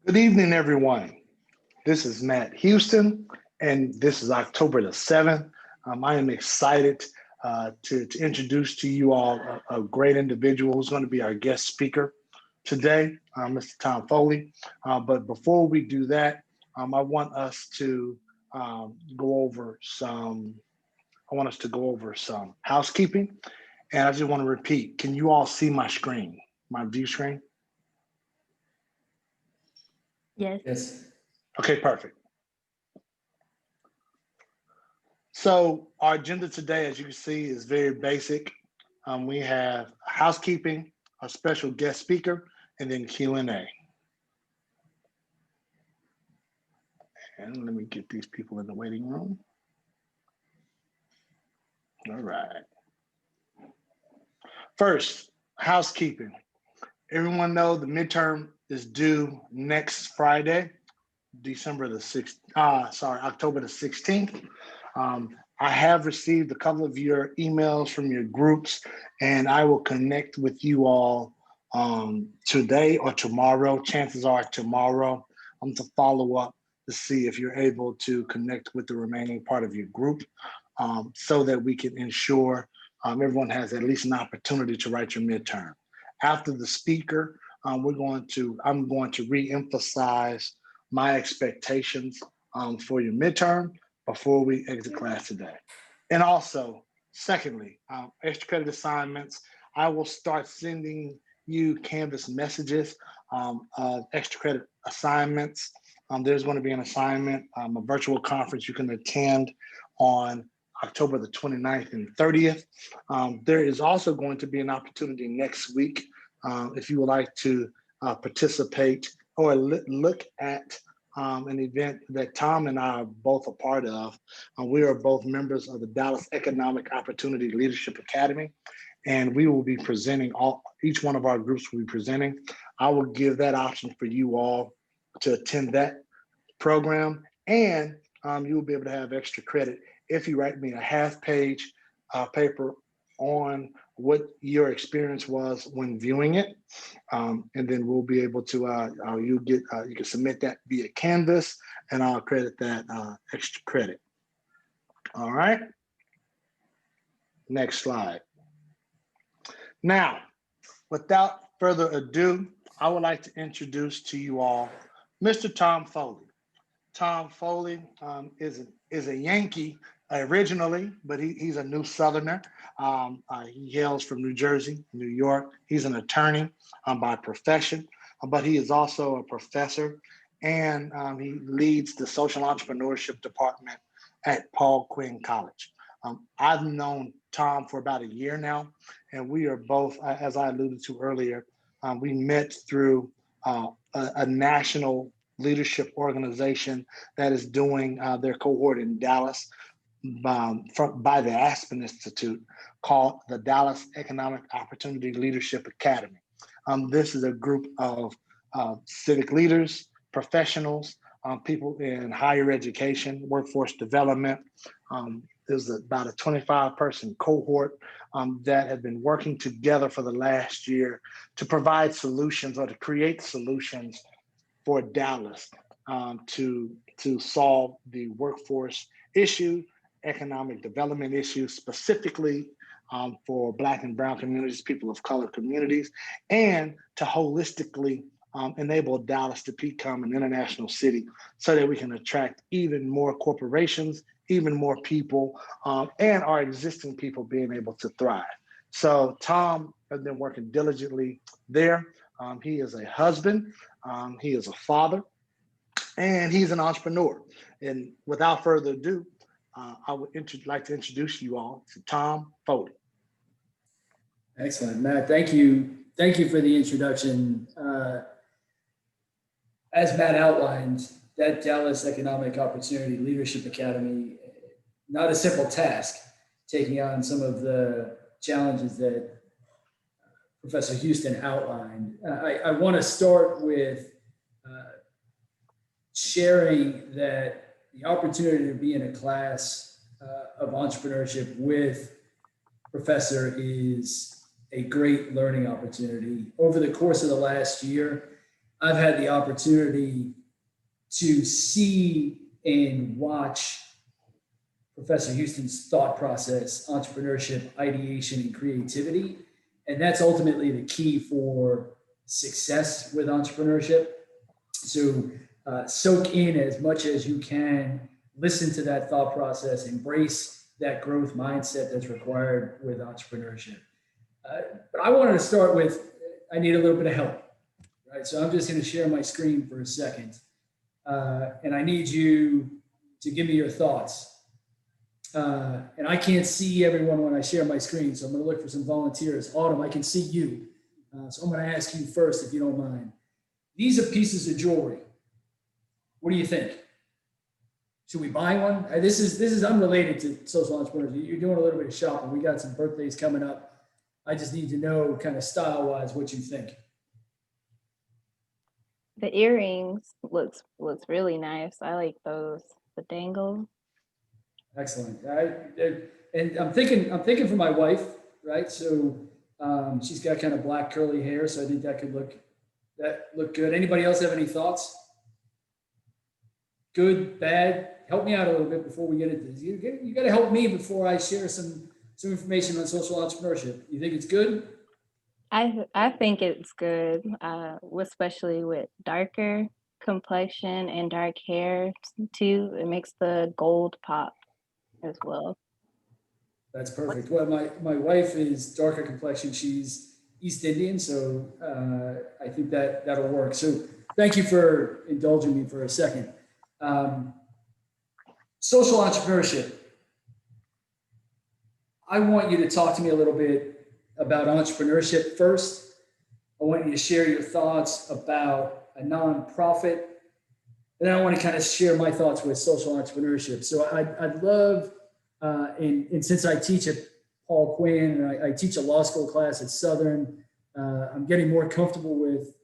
Good evening, everyone. This is Matt Houston, and this is October the 7th. I am excited to introduce to you all a great individual who's going to be our guest speaker today, Mr. Tom Foley. But before we do that, I want us to go over some. I want us to go over some housekeeping, and I just want to repeat. Can you all see my screen, my view screen? Yes. Yes. Okay, perfect. So our agenda today, as you can see, is very basic. We have housekeeping, a special guest speaker, and then Q&A. And let me get these people in the waiting room. All right. First, housekeeping. Everyone know the midterm is due next Friday, October the 16th. I have received a couple of your emails from your groups, and I will connect with you all today or tomorrow. Chances are tomorrow. To follow up to see if you're able to connect with the remaining part of your group, so that we can ensure everyone has at least an opportunity to write your midterm. After the speaker, I'm going to re-emphasize my expectations for your midterm before we exit class today. And also, secondly, extra credit assignments. I will start sending you Canvas messages of extra credit assignments. There's going to be an assignment, a virtual conference you can attend on October the 29th and 30th. There is also going to be an opportunity next week if you would like to participate or look at an event that Tom and I are both a part of. We are both members of the Dallas Economic Opportunity Leadership Academy, and we will be presenting, each one of our groups will be presenting. I will give that option for you all to attend that program, and you will be able to have extra credit if you write me a half-page paper on what your experience was when viewing it, and then we'll be able to you can submit that via Canvas, and I'll credit that extra credit. All right. Next slide. Now, without further ado, I would like to introduce to you all Mr. Tom Foley. Tom Foley is a Yankee originally, but he's a New Southerner. He hails from New Jersey, New York. He's an attorney by profession, but he is also a professor, and he leads the social entrepreneurship department at Paul Quinn College. I've known Tom for about a year now, and we are both, as I alluded to earlier, we met through a national leadership organization that is doing their cohort in Dallas by the Aspen Institute, called the Dallas Economic Opportunity Leadership Academy. This is a group of civic leaders, professionals, people in higher education, workforce development. There's about a 25-person cohort that have been working together for the last year to provide solutions or to create solutions for Dallas to solve the workforce issue, economic development issues, specifically for Black and Brown communities, people of color communities, and to holistically enable Dallas to become an international city so that we can attract even more corporations, even more people, and our existing people being able to thrive. So Tom has been working diligently there. He is a husband, he is a father, and he's an entrepreneur. And without further ado, I would like to introduce you all to Tom Foley. Excellent, Matt. Thank you. Thank you for the introduction. As Matt outlined, that Dallas Economic Opportunity Leadership Academy, not a simple task, taking on some of the challenges that Professor Houston outlined. I want to start with sharing that the opportunity to be in a class of entrepreneurship with Professor is a great learning opportunity. Over the course of the last year, I've had the opportunity to see and watch Professor Houston's thought process, entrepreneurship, ideation, and creativity. And that's ultimately the key for success with entrepreneurship. So soak in as much as you can, listen to that thought process, embrace that growth mindset that's required with entrepreneurship. But I wanted to start with, I need a little bit of help, right? So I'm just going to share my screen for a second. And I need you to give me your thoughts. And I can't see everyone when I share my screen, so I'm going to look for some volunteers. Autumn, I can see you. So I'm going to ask you first, if you don't mind. These are pieces of jewelry. What do you think? Should we buy one? This is unrelated to social entrepreneurs. You're doing a little bit of shopping. We got some birthdays coming up. I just need to know, kind of style-wise, what you think. The earrings looks really nice. I like those. The dangle. Excellent. And I'm thinking for my wife, right? So she's got kind of black curly hair, so I think that could look good. Anybody else have any thoughts? Good, bad? Help me out a little bit before we get into this. You got to help me before I share some information on social entrepreneurship. You think it's good? I think it's good, especially with darker complexion and dark hair too. It makes the gold pop as well. That's perfect. Well, my wife is darker complexion. She's East Indian, so I think that'll work. So thank you for indulging me for a second. Social entrepreneurship. I want you to talk to me a little bit about entrepreneurship first. I want you to share your thoughts about a nonprofit. And then I want to kind of share my thoughts with social entrepreneurship. So I'd love, and since I teach at Paul Quinn, and I teach a law school class at Southern, I'm getting more comfortable with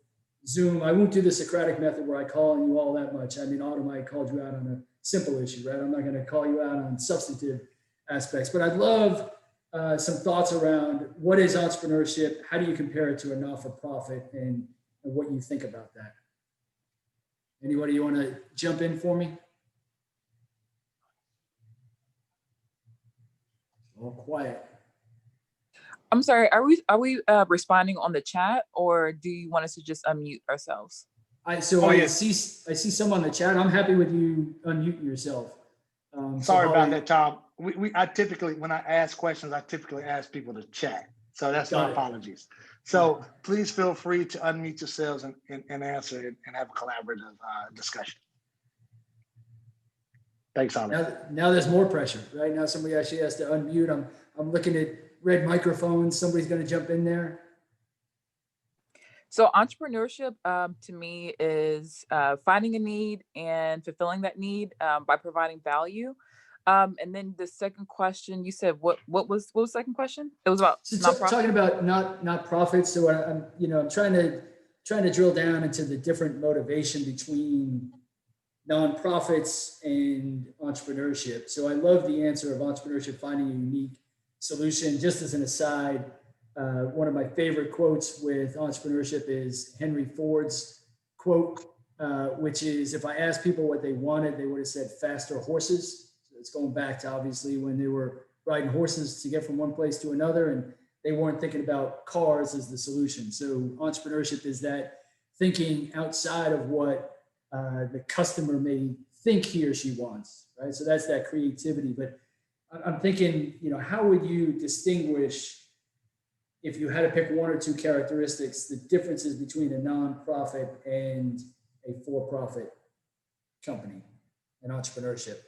Zoom. I won't do the Socratic method where I call on you all that much. I mean, Autumn, I called you out on a simple issue, right? I'm not going to call you out on substantive aspects, but I'd love some thoughts around what is entrepreneurship, how do you compare it to a not-for-profit, and what you think about that. Anybody you want to jump in for me? All quiet. I'm sorry, are we responding on the chat, or do you want us to just unmute ourselves? I see some on the chat. I'm happy with you unmuting yourself. Sorry about that, Tom. I typically, when I ask questions, I typically ask people to chat. So that's my apologies. So please feel free to unmute yourselves and answer it and have a collaborative discussion. Thanks, Autumn. Now there's more pressure, right? Now somebody actually has to unmute. I'm looking at red microphones. Somebody's going to jump in there. So entrepreneurship to me is finding a need and fulfilling that need by providing value. And then the second question, you said what was the second question? It was about talking about not profits. So I'm trying to drill down into the different motivation between nonprofits and entrepreneurship. So I love the answer of entrepreneurship finding a unique solution. Just as an aside, one of my favorite quotes with entrepreneurship is Henry Ford's quote, which is, if I asked people what they wanted, they would have said faster horses. So it's going back to obviously when they were riding horses to get from one place to another, and they weren't thinking about cars as the solution. So entrepreneurship is that thinking outside of what the customer may think he or she wants, right? So that's that creativity. But I'm thinking, how would you distinguish, if you had to pick one or two characteristics, the differences between a nonprofit and a for-profit company and entrepreneurship?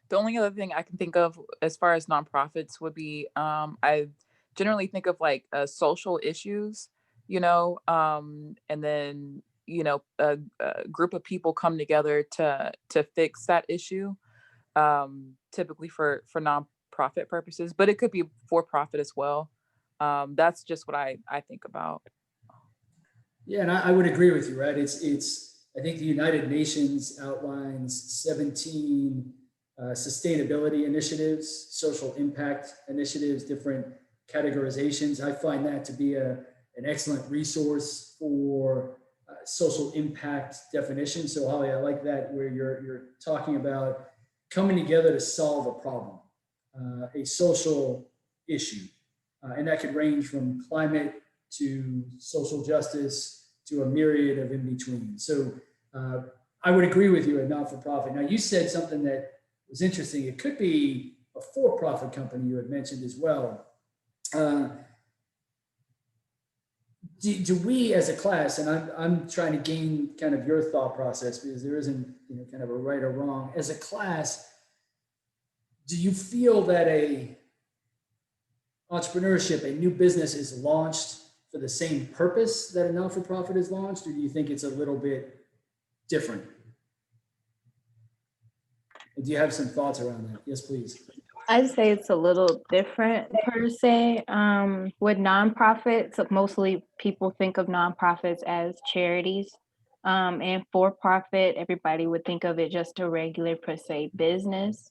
The only other thing I can think of as far as nonprofits would be, I generally think of like social issues, and then, a group of people come together to fix that issue, typically for nonprofit purposes, but it could be for profit as well. That's just what I think about. Yeah, and I would agree with you, right? I think the United Nations outlines 17 sustainability initiatives, social impact initiatives, different categorizations. I find that to be an excellent resource for social impact definition. So Holly, I like that where you're talking about coming together to solve a problem, a social issue. And that could range from climate to social justice to a myriad of in between. So I would agree with you, a not-for-profit. Now, you said something that was interesting. It could be a for-profit company you had mentioned as well. Do we as a class, and I'm trying to gain kind of your thought process because there isn't kind of a right or wrong. As a class, do you feel that a entrepreneurship, a new business is launched for the same purpose that a not-for-profit is launched, or do you think it's a little bit different? Do you have some thoughts around that? Yes, please. I'd say it's a little different per se. With nonprofits, mostly people think of nonprofits as charities. And for profit, everybody would think of it just a regular per se business.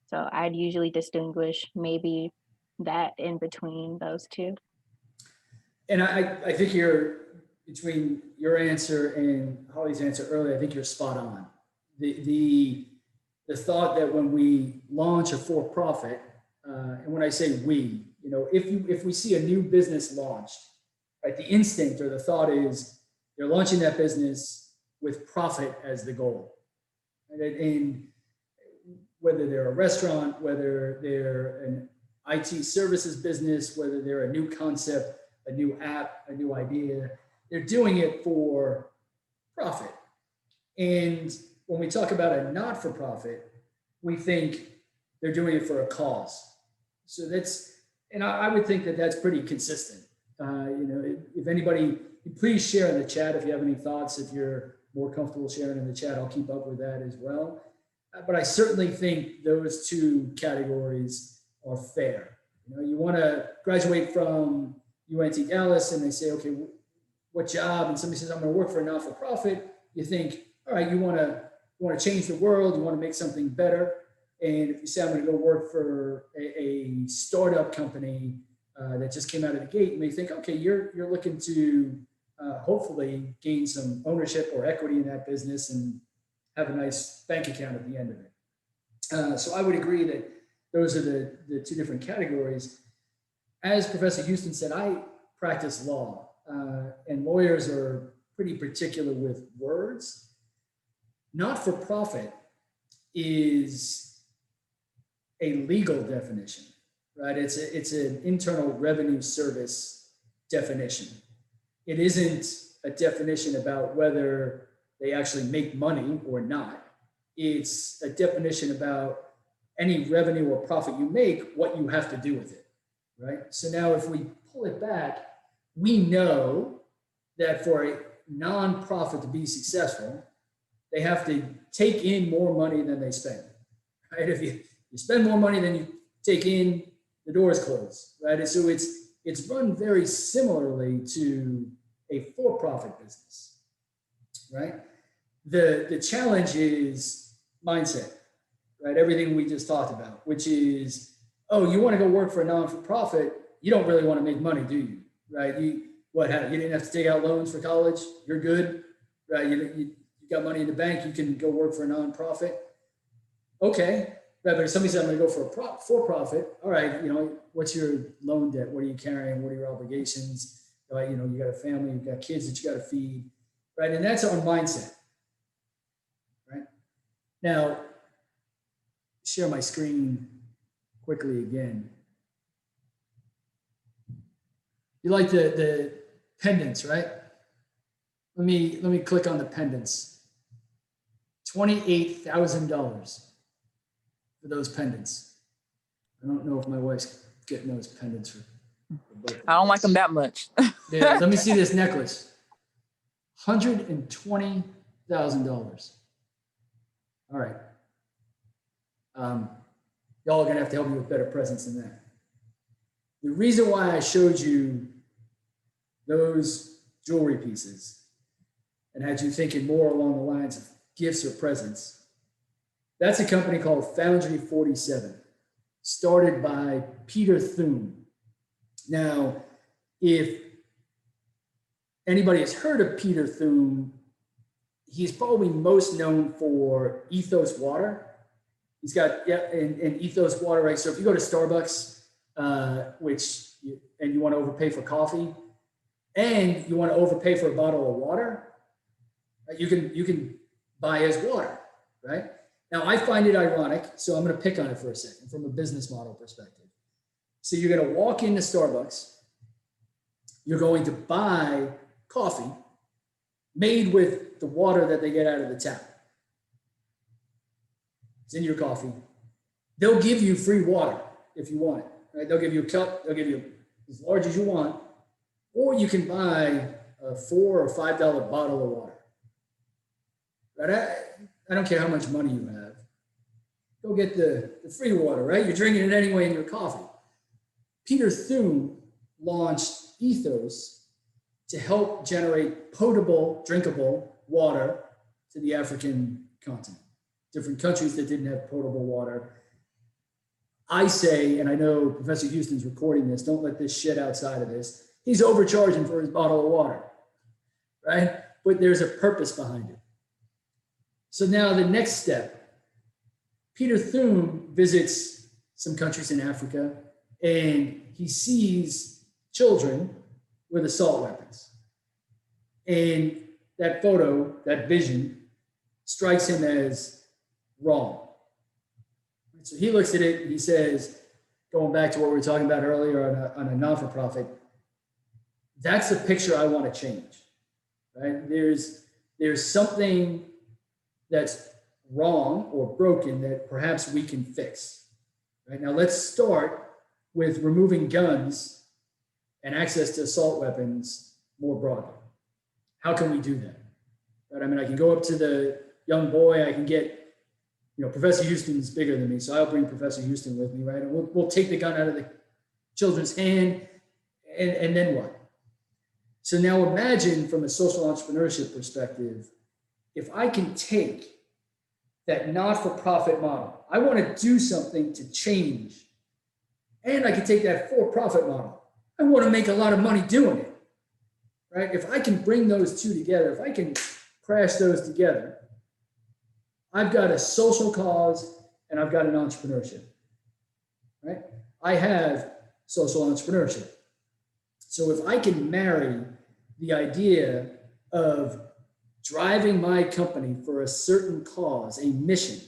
So I'd usually distinguish maybe that in between those two. And I think between your answer and Holly's answer earlier, I think you're spot on. The thought that when we launch a for-profit, and when I say we, if we see a new business launched, right, the instinct or the thought is they're launching that business with profit as the goal. And whether they're a restaurant, whether they're an IT services business, whether they're a new concept, a new app, a new idea, they're doing it for profit. And when we talk about a not-for-profit, we think they're doing it for a cause. So and I would think that that's pretty consistent. If anybody, please share in the chat if you have any thoughts. If you're more comfortable sharing in the chat, I'll keep up with that as well. But I certainly think those two categories are fair. You want to graduate from UNT Dallas and they say, okay, what job? And somebody says, I'm going to work for a not-for-profit. You think, all right, you want to change the world, you want to make something better. And if you say, I'm going to go work for a startup company that just came out of the gate, you may think, okay, you're looking to hopefully gain some ownership or equity in that business and have a nice bank account at the end of it. So I would agree that those are the two different categories. As Professor Houston said, I practice law, and lawyers are pretty particular with words. Not-for-profit is a legal definition, right? It's an internal revenue service definition. It isn't a definition about whether they actually make money or not. It's a definition about any revenue or profit you make, what you have to do with it, right? So now if we pull it back, we know that for a nonprofit to be successful, they have to take in more money than they spend, right? If you spend more money than you take in, the doors close, right? And so it's run very similarly to a for-profit business, right? The challenge is mindset, right? Everything we just talked about, which is, oh, you want to go work for a non-for-profit, you don't really want to make money, do you? Right? You didn't have to take out loans for college, you're good, right? You got money in the bank, you can go work for a nonprofit. Okay, right, but if somebody said, I'm going to go for a for-profit, all right, what's your loan debt? What are you carrying? What are your obligations? Right? You got a family, you've got kids that you got to feed, right? And that's our mindset, right? Now, share my screen quickly again. You like the pendants, right? Let me click on the pendants. $28,000 for those pendants. I don't know if my wife's getting those pendants for I don't like them that much. Yeah, let me see this necklace. $120,000. All right. Y'all are gonna have to help me with better presents than that. The reason why I showed you those jewelry pieces and had you thinking more along the lines of gifts or presents That's a company called Foundry 47, started by Peter Thum. Now, if anybody has heard of Peter Thum, he's probably most known for Ethos Water. He's got, and Ethos Water, right? So if you go to Starbucks, and you want to overpay for coffee, and you want to overpay for a bottle of water, you can buy as water, right? Now, I find it ironic, so I'm going to pick on it for a second from a business model perspective. So you're going to walk into Starbucks, you're going to buy coffee made with the water that they get out of the tap. It's in your coffee. They'll give you free water if you want it, right? They'll give you a cup, they'll give you as large as you want, or you can buy a $4 or $5 bottle of water. Right? I don't care how much money you have. Go get the free water, right? You're drinking it anyway in your coffee. Peter Thum launched Ethos to help generate potable, drinkable water to the African continent, different countries that didn't have potable water. I say, and I know Professor Houston's recording this, don't let this shit outside of this. He's overcharging for his bottle of water, right? But there's a purpose behind it. So now the next step, Peter Thum visits some countries in Africa and he sees children with assault weapons. And that photo, that vision, strikes him as wrong. So he looks at it and he says, going back to what we were talking about earlier on a non-for-profit, that's the picture I want to change, right? There's something that's wrong or broken that perhaps we can fix, right? Now let's start with removing guns and access to assault weapons more broadly. How can we do that? Right? I mean, I can go up to the young boy, I can get, Professor Houston's bigger than me, so I'll bring Professor Houston with me, right? And we'll take the gun out of the children's hand, and then what? So now imagine from a social entrepreneurship perspective, if I can take that not-for-profit model, I want to do something to change, and I can take that for-profit model. I want to make a lot of money doing it, right? If I can bring those two together, if I can crash those together, I've got a social cause and I've got an entrepreneurship, right? I have social entrepreneurship. So if I can marry the idea of driving my company for a certain cause, a mission,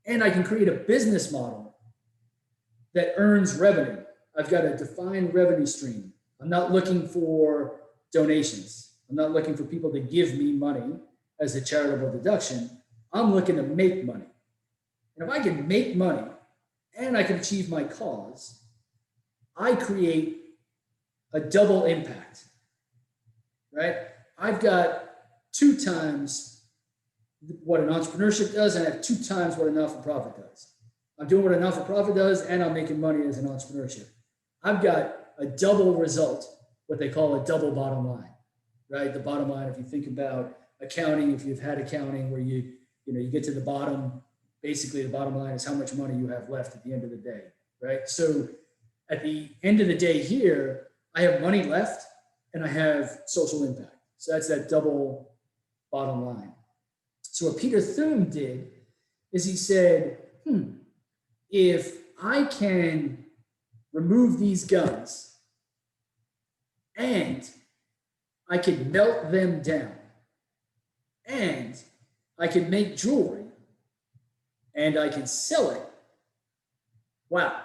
and I can create a business model that earns revenue. I've got a defined revenue stream. I'm not looking for donations. I'm not looking for people to give me money as a charitable deduction. I'm looking to make money. And if I can make money and I can achieve my cause, I create a double impact, right? I've got 2 times what an entrepreneurship does, and I have 2 times what a not-for-profit does. I'm doing what a not-for-profit does, and I'm making money as an entrepreneurship. I've got a double result, what they call a double bottom line, right? The bottom line, if you think about accounting, if you've had accounting where you get to the bottom, basically the bottom line is how much money you have left at the end of the day, right? So at the end of the day here, I have money left and I have social impact. So that's that double bottom line. So what Peter Thum did is he said, if I can remove these guns and I can melt them down and I can make jewelry and I can sell it. Wow.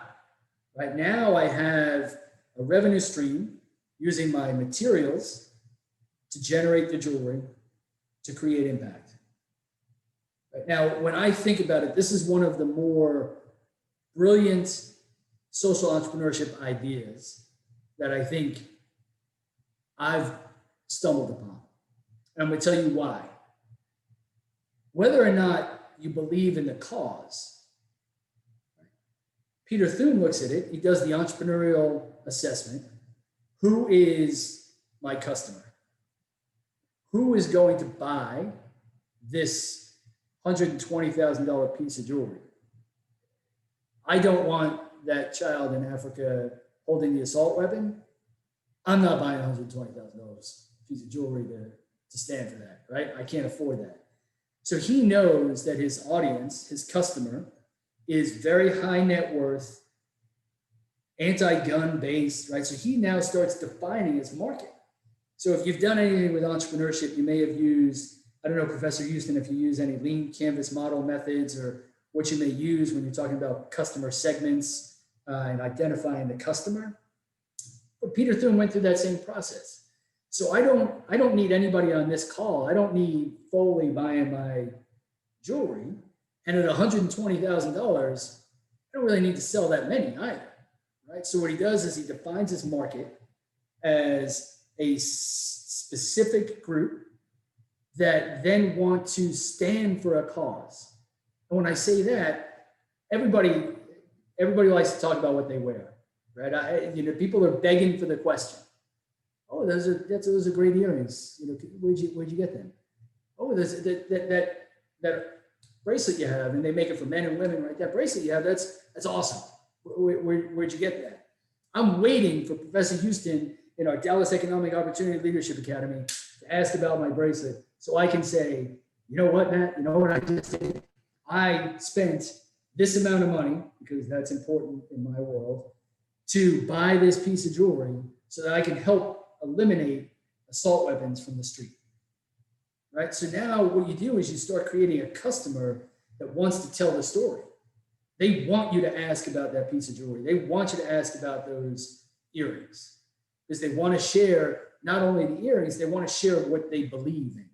Right now I have a revenue stream using my materials to generate the jewelry to create impact. Right now, when I think about it, this is one of the more brilliant social entrepreneurship ideas that I think I've stumbled upon. And I'm going to tell you why. Whether or not you believe in the cause, Peter Thum looks at it, he does the entrepreneurial assessment. Who is my customer? Who is going to buy this $120,000 piece of jewelry. I don't want that child in Africa holding the assault weapon. I'm not buying $120,000 piece of jewelry to stand for that, right? I can't afford that. So he knows that his audience, his customer, is very high net worth, anti-gun based, right? So he now starts defining his market. So if you've done anything with entrepreneurship, you may have used, I don't know, Professor Houston, if you use any lean canvas model methods or what you may use when you're talking about customer segments and identifying the customer. But Peter Thune went through that same process. So I don't need anybody on this call. I don't need Foley buying my jewelry. And at $120,000, I don't really need to sell that many either, right? So what he does is he defines his market as a specific group that then want to stand for a cause. And when I say that, everybody likes to talk about what they wear, right? People are begging for the question. Oh, those are great earrings. Where'd you get them? Oh, there's that bracelet you have, and they make it for men and women, right? That bracelet you have, that's awesome. Where'd you get that? I'm waiting for Professor Houston in our Dallas Economic Opportunity Leadership Academy to ask about my bracelet, so I can say, you know what, Matt? You know what I just did? I spent this amount of money, because that's important in my world, to buy this piece of jewelry so that I can help eliminate assault weapons from the street, right? So now what you do is you start creating a customer that wants to tell the story. They want you to ask about that piece of jewelry. They want you to ask about those earrings because they want to share not only the earrings, they want to share what they believe in,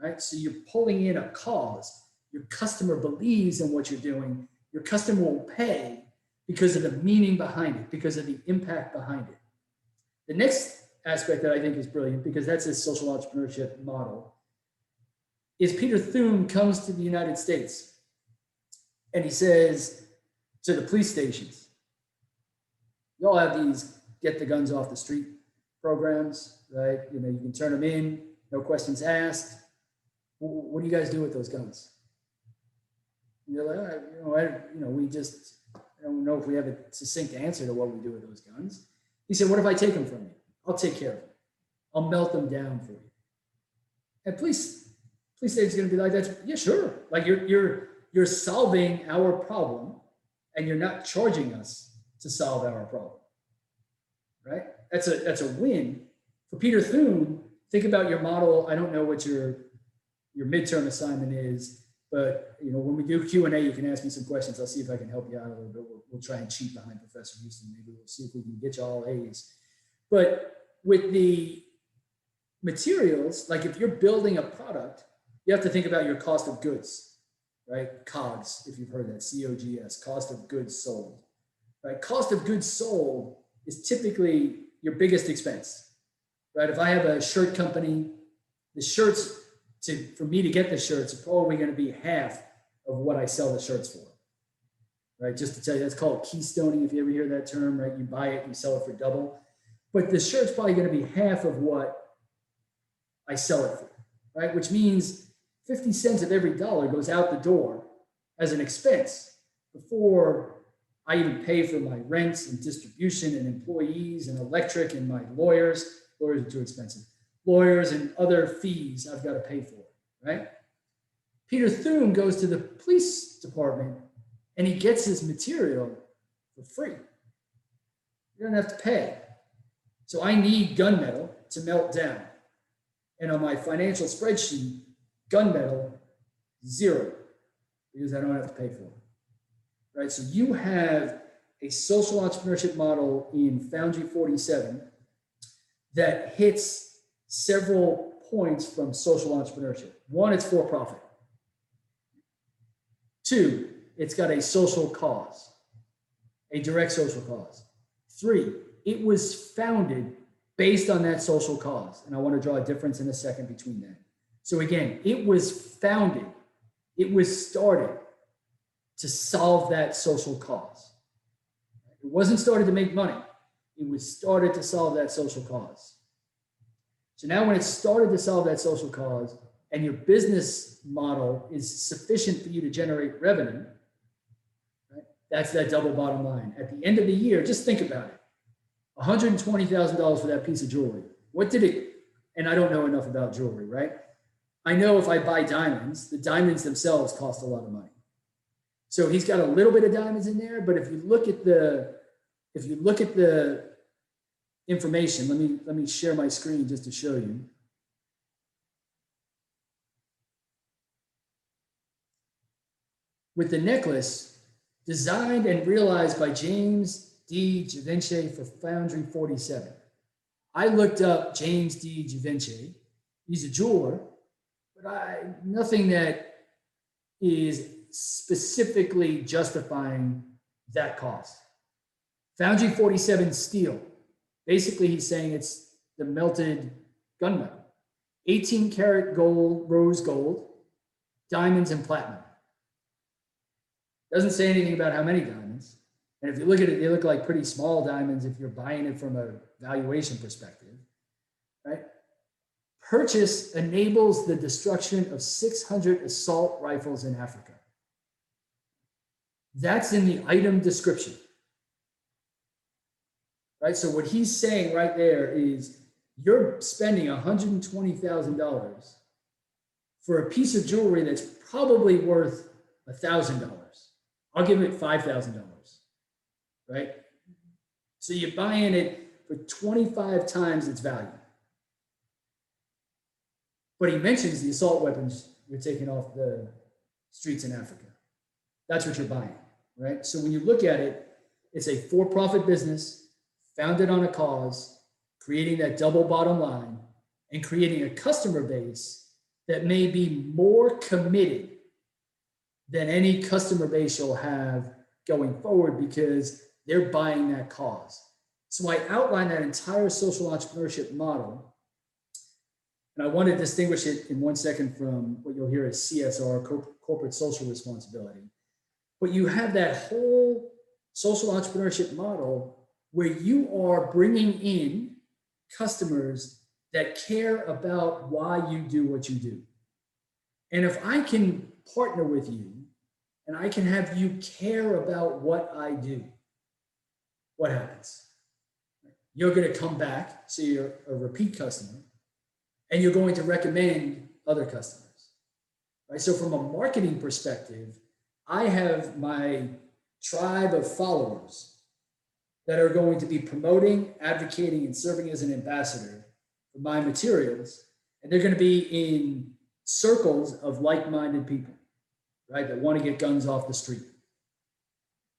right? So you're pulling in a cause. Your customer believes in what you're doing. Your customer will pay because of the meaning behind it, because of the impact behind it. The next aspect that I think is brilliant, because that's his social entrepreneurship model, is Peter Thune comes to the United States and he says to the police stations, you all have these get the guns off the street programs, right? You can turn them in, no questions asked. What do you guys do with those guns? And they're like, I don't know if we have a succinct answer to what we do with those guns. He said, what if I take them from you? I'll take care of them. I'll melt them down for you. And police state's going to be like, yeah, sure. Like you're solving our problem and you're not charging us to solve our problem, right? That's a win. For Peter Thune, think about your model. I don't know what your midterm assignment is, but when we do Q&A, you can ask me some questions. I'll see if I can help you out a little bit. We'll try and cheat behind Professor Houston. Maybe we'll see if we can get you all A's. But with the materials, like if you're building a product, you have to think about your cost of goods, right? COGS, if you've heard that, COGS, cost of goods sold, right? Cost of goods sold is typically your biggest expense, right? If I have a shirt company, the shirts, for me to get the shirts, are probably going to be half of what I sell the shirts for, right? Just to tell you, that's called keystoning, if you ever hear that term, right? You buy it, you sell it for double. But the shirt's probably going to be half of what I sell it for, right? Which means 50 cents of every dollar goes out the door as an expense before I even pay for my rents and distribution and employees and electric and my lawyers. Lawyers are too expensive. Lawyers and other fees I've got to pay for, right? Peter Thune goes to the police department and he gets his material for free. You don't have to pay. So I need gunmetal to melt down. And on my financial spreadsheet, gunmetal, 0, because I don't have to pay for it, right? So you have a social entrepreneurship model in Foundry 47 that hits several points from social entrepreneurship. 1, it's for profit. 2, it's got a social cause, a direct social cause. 3, it was founded based on that social cause. And I want to draw a difference in a second between that. So again, it was founded, it was started to solve that social cause. It wasn't started to make money. It was started to solve that social cause. So now when it started to solve that social cause and your business model is sufficient for you to generate revenue, right? That's that double bottom line. At the end of the year, just think about it. $120,000 for that piece of jewelry. What did it, and I don't know enough about jewelry, right? I know if I buy diamonds, the diamonds themselves cost a lot of money. So he's got a little bit of diamonds in there, but if you look at the information, let me share my screen just to show you. With the necklace, designed and realized by James D. Givenchy for Foundry 47. I looked up James D. Givenchy. He's a jeweler, but nothing that is specifically justifying that cost. Foundry 47 steel. Basically, he's saying it's the melted gunmetal. 18 karat gold, rose gold, diamonds, and platinum. Doesn't say anything about how many diamonds. And if you look at it, they look like pretty small diamonds if you're buying it from a valuation perspective, right? Purchase enables the destruction of 600 assault rifles in Africa. That's in the item description, right? So what he's saying right there is you're spending $120,000 for a piece of jewelry that's probably worth $1,000. I'll give it $5,000, right? So you're buying it for 25 times its value. But he mentions the assault weapons you're taking off the streets in Africa. That's what you're buying, right? So when you look at it, it's a for-profit business founded on a cause, creating that double bottom line and creating a customer base that may be more committed than any customer base you'll have going forward because they're buying that cause. So I outlined that entire social entrepreneurship model, and I want to distinguish it in 1 second from what you'll hear as CSR, corporate social responsibility. But you have that whole social entrepreneurship model where you are bringing in customers that care about why you do what you do. And if I can partner with you and I can have you care about what I do, what happens? You're going to come back, so you're a repeat customer, and you're going to recommend other customers, right? So from a marketing perspective, I have my tribe of followers that are going to be promoting, advocating, and serving as an ambassador for my materials. And they're going to be in circles of like-minded people, right, that want to get guns off the street.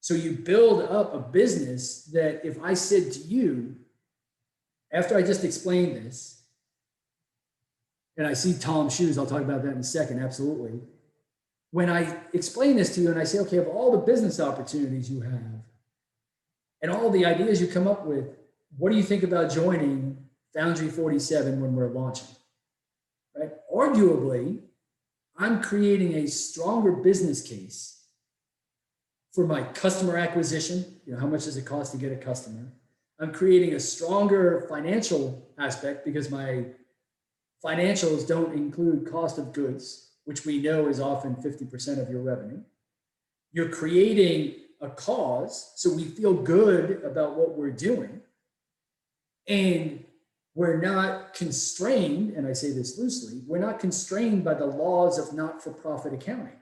So you build up a business that if I said to you, after I just explained this, and I see Tom's shoes, I'll talk about that in a second, absolutely. When I explain this to you and I say, okay, of all the business opportunities you have and all the ideas you come up with, what do you think about joining Foundry 47 when we're launching? Right? Arguably, I'm creating a stronger business case for my customer acquisition. You know, how much does it cost to get a customer? I'm creating a stronger financial aspect because my financials don't include cost of goods, which we know is often 50% of your revenue. You're creating a cause, so we feel good about what we're doing. And we're not constrained, and I say this loosely, we're not constrained by the laws of not-for-profit accounting.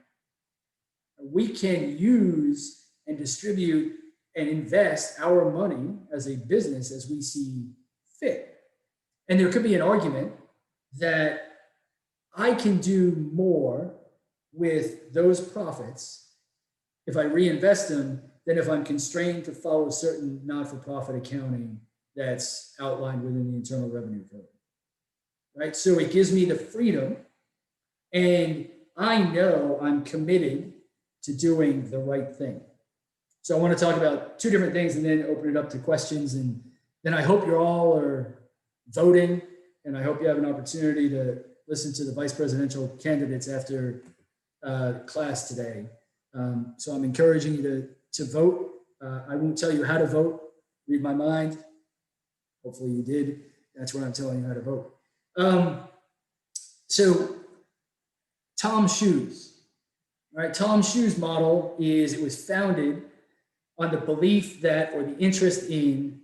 We can use and distribute and invest our money as a business as we see fit. And there could be an argument that I can do more with those profits if I reinvest them than if I'm constrained to follow certain not-for-profit accounting that's outlined within the Internal Revenue Code, right? So it gives me the freedom, and I know I'm committed to doing the right thing. So I want to talk about two different things and then open it up to questions. And then I hope you all are voting, and I hope you have an opportunity to listen to the vice presidential candidates after class today. So I'm encouraging you to vote. I won't tell you how to vote. Read my mind. Hopefully you did. That's what I'm telling you how to vote. So Tom Shoes. All right, Tom Shoes model is, it was founded on the belief that, or the interest in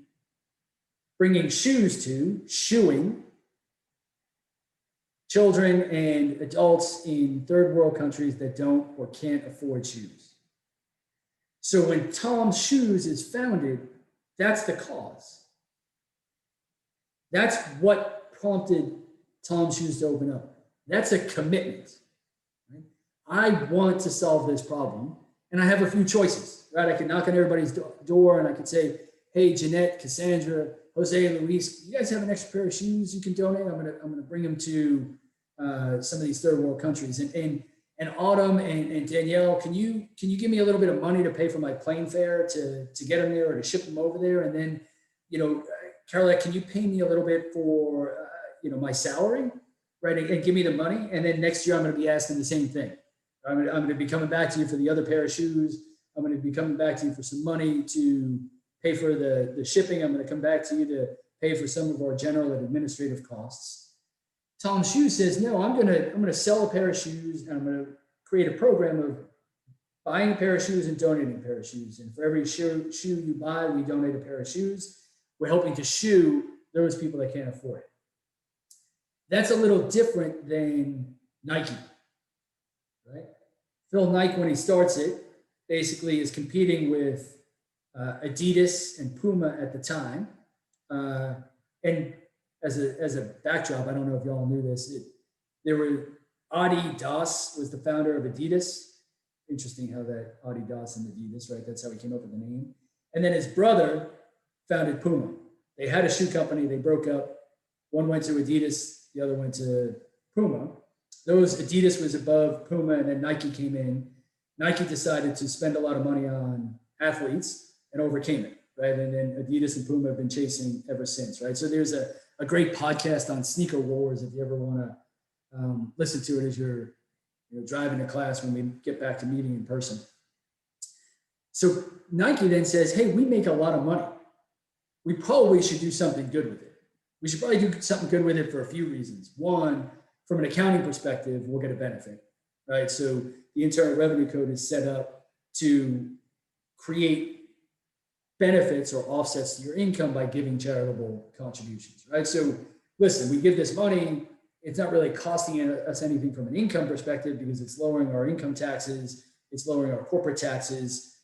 bringing shoes to, shoeing, children and adults in third world countries that don't or can't afford shoes. So when Tom Shoes is founded, that's the cause. That's what prompted Tom Shoes to open up. That's a commitment. Right? I want to solve this problem, and I have a few choices, right? I can knock on everybody's door and I could say, hey, Jeanette, Cassandra, Jose, and Luis, you guys have an extra pair of shoes you can donate? I'm gonna bring them to some of these third world countries. And Autumn and Danielle, can you give me a little bit of money to pay for my plane fare to get them there or to ship them over there? And then, Carolette, can you pay me a little bit for my salary, right? And give me the money. And then next year I'm going to be asking the same thing. I'm going to be coming back to you for the other pair of shoes. I'm going to be coming back to you for some money to pay for the shipping. I'm going to come back to you to pay for some of our general and administrative costs. Tom Shoes says, no, I'm going to sell a pair of shoes, and I'm going to create a program of buying a pair of shoes and donating a pair of shoes. And for every shoe you buy, we donate a pair of shoes. We're helping to shoe those people that can't afford it. That's a little different than Nike, right? Phil Knight, when he starts it, basically is competing with Adidas and Puma at the time. And as a backdrop, I don't know if y'all knew this, Adi Das was the founder of Adidas. Interesting how that Adi Das and Adidas, right? That's how he came up with the name. And then his brother founded Puma. They had a shoe company, they broke up. One went to Adidas, the other went to Puma. Adidas was above Puma, and then Nike came in. Nike decided to spend a lot of money on athletes and overcame it, right? And then Adidas and Puma have been chasing ever since, right? So there's a great podcast on sneaker wars if you ever want to listen to it as you're driving to class when we get back to meeting in person. So Nike then says, hey, we make a lot of money. We probably should do something good with it. We should probably do something good with it for a few reasons. One, from an accounting perspective, we'll get a benefit, right? So the Internal Revenue Code is set up to create benefits or offsets to your income by giving charitable contributions, right? So listen, we give this money, it's not really costing us anything from an income perspective because it's lowering our income taxes, it's lowering our corporate taxes,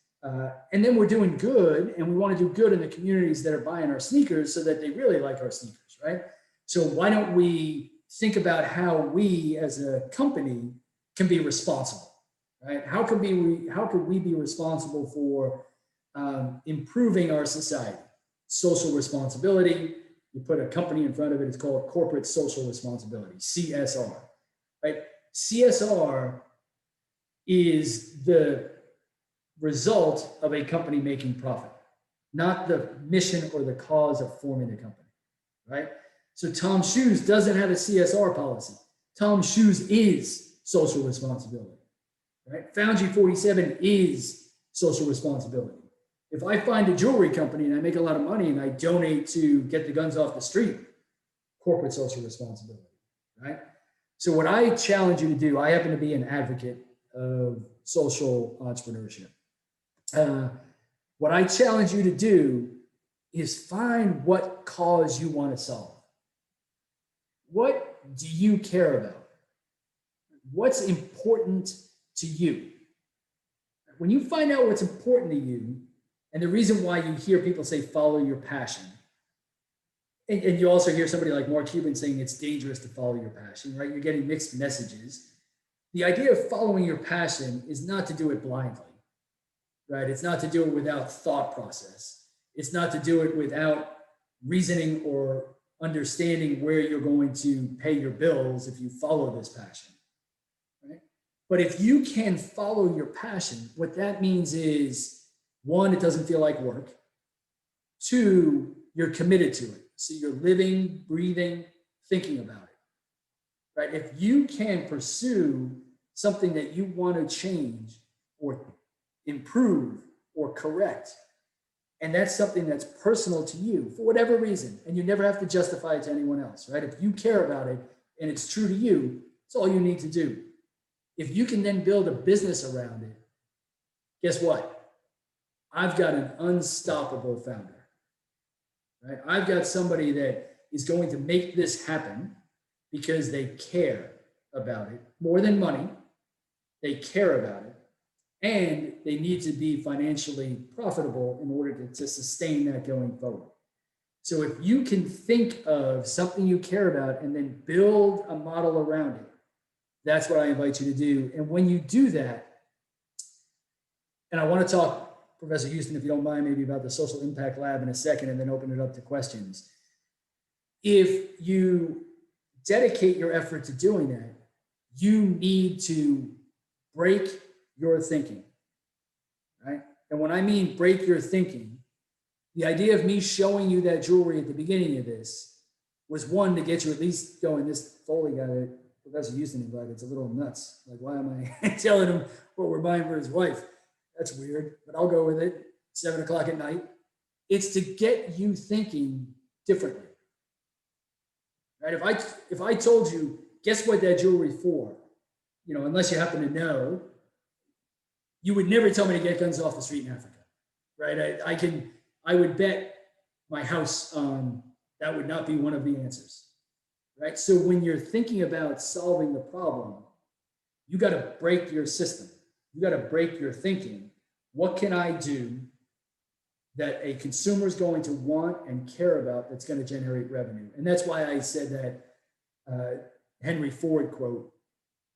and then we're doing good, and we want to do good in the communities that are buying our sneakers so that they really like our sneakers, right? So why don't we think about how we as a company can be responsible, right? How could we be responsible for improving our society? Social responsibility. You put a company in front of it, it's called corporate social responsibility, CSR, right? CSR is the result of a company making profit, not the mission or the cause of forming the company, right? So Tom Shoes doesn't have a CSR policy. Tom Shoes is social responsibility, right? Foundry 47 is social responsibility. If I find a jewelry company and I make a lot of money and I donate to get the guns off the street, corporate social responsibility, right? So what I challenge you to do, I happen to be an advocate of social entrepreneurship. What I challenge you to do is find what cause you want to solve. What do you care about? What's important to you? When you find out what's important to you, and the reason why you hear people say, follow your passion, and you also hear somebody like Mark Cuban saying it's dangerous to follow your passion, right? You're getting mixed messages. The idea of following your passion is not to do it blindly, right? It's not to do it without thought process. It's not to do it without reasoning or understanding where you're going to pay your bills if you follow this passion, right? But if you can follow your passion, what that means is, one, it doesn't feel like work. Two, you're committed to it. So you're living, breathing, thinking about it, right? If you can pursue something that you want to change or improve or correct, and that's something that's personal to you for whatever reason, and you never have to justify it to anyone else, right? If you care about it and it's true to you, it's all you need to do. If you can then build a business around it, guess what? I've got an unstoppable founder, right? I've got somebody that is going to make this happen because they care about it more than money. They care about it, and they need to be financially profitable in order to sustain that going forward. So if you can think of something you care about and then build a model around it, that's what I invite you to do. And when you do that, and I want to talk, Professor Houston, if you don't mind, maybe about the Social Impact Lab in a second, and then open it up to questions. If you dedicate your effort to doing that, you need to break your thinking, right? And when I mean break your thinking, the idea of me showing you that jewelry at the beginning of this was one, to get you at least going, this Foley guy that Professor Houston invited, it's a little nuts. Like, why am I telling him what we're buying for his wife? That's weird, but I'll go with it. 7 o'clock at night. It's to get you thinking differently, right? If I told you, guess what that jewelry for, unless you happen to know, you would never tell me to get guns off the street in Africa, right? I would bet my house on that would not be one of the answers, right? So when you're thinking about solving the problem, you got to break your system. You got to break your thinking. What can I do that a consumer is going to want and care about that's going to generate revenue? And that's why I said that Henry Ford quote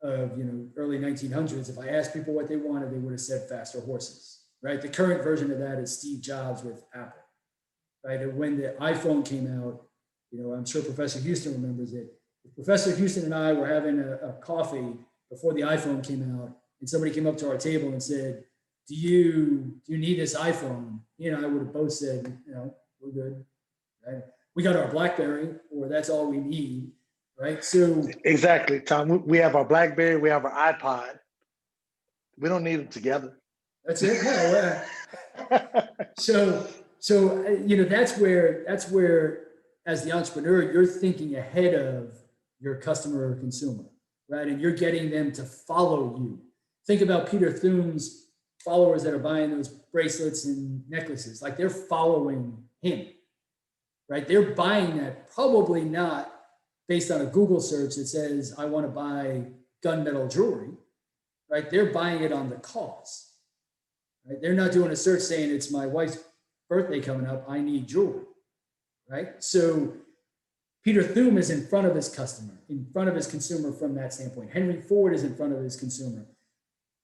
of early 1900s. If I asked people what they wanted, they would have said faster horses, right? The current version of that is Steve Jobs with Apple, right? And when the iPhone came out, I'm sure Professor Houston remembers it. If Professor Houston and I were having a coffee before the iPhone came out, and somebody came up to our table and said, do you need this iPhone? I would have both said, we're good, right? We got our BlackBerry, or that's all we need, right? So exactly, Tom. We have our BlackBerry, we have our iPod. We don't need them together. That's it. No. So that's where as the entrepreneur, you're thinking ahead of your customer or consumer, right? And you're getting them to follow you. Think about Peter Thune's followers that are buying those bracelets and necklaces. Like, they're following him, right? They're buying that probably not based on a Google search that says, I want to buy gunmetal jewelry, right? They're buying it on the cause, right? They're not doing a search saying, it's my wife's birthday coming up, I need jewelry, right? So Peter Thume is in front of his customer, in front of his consumer from that standpoint. Henry Ford is in front of his consumer.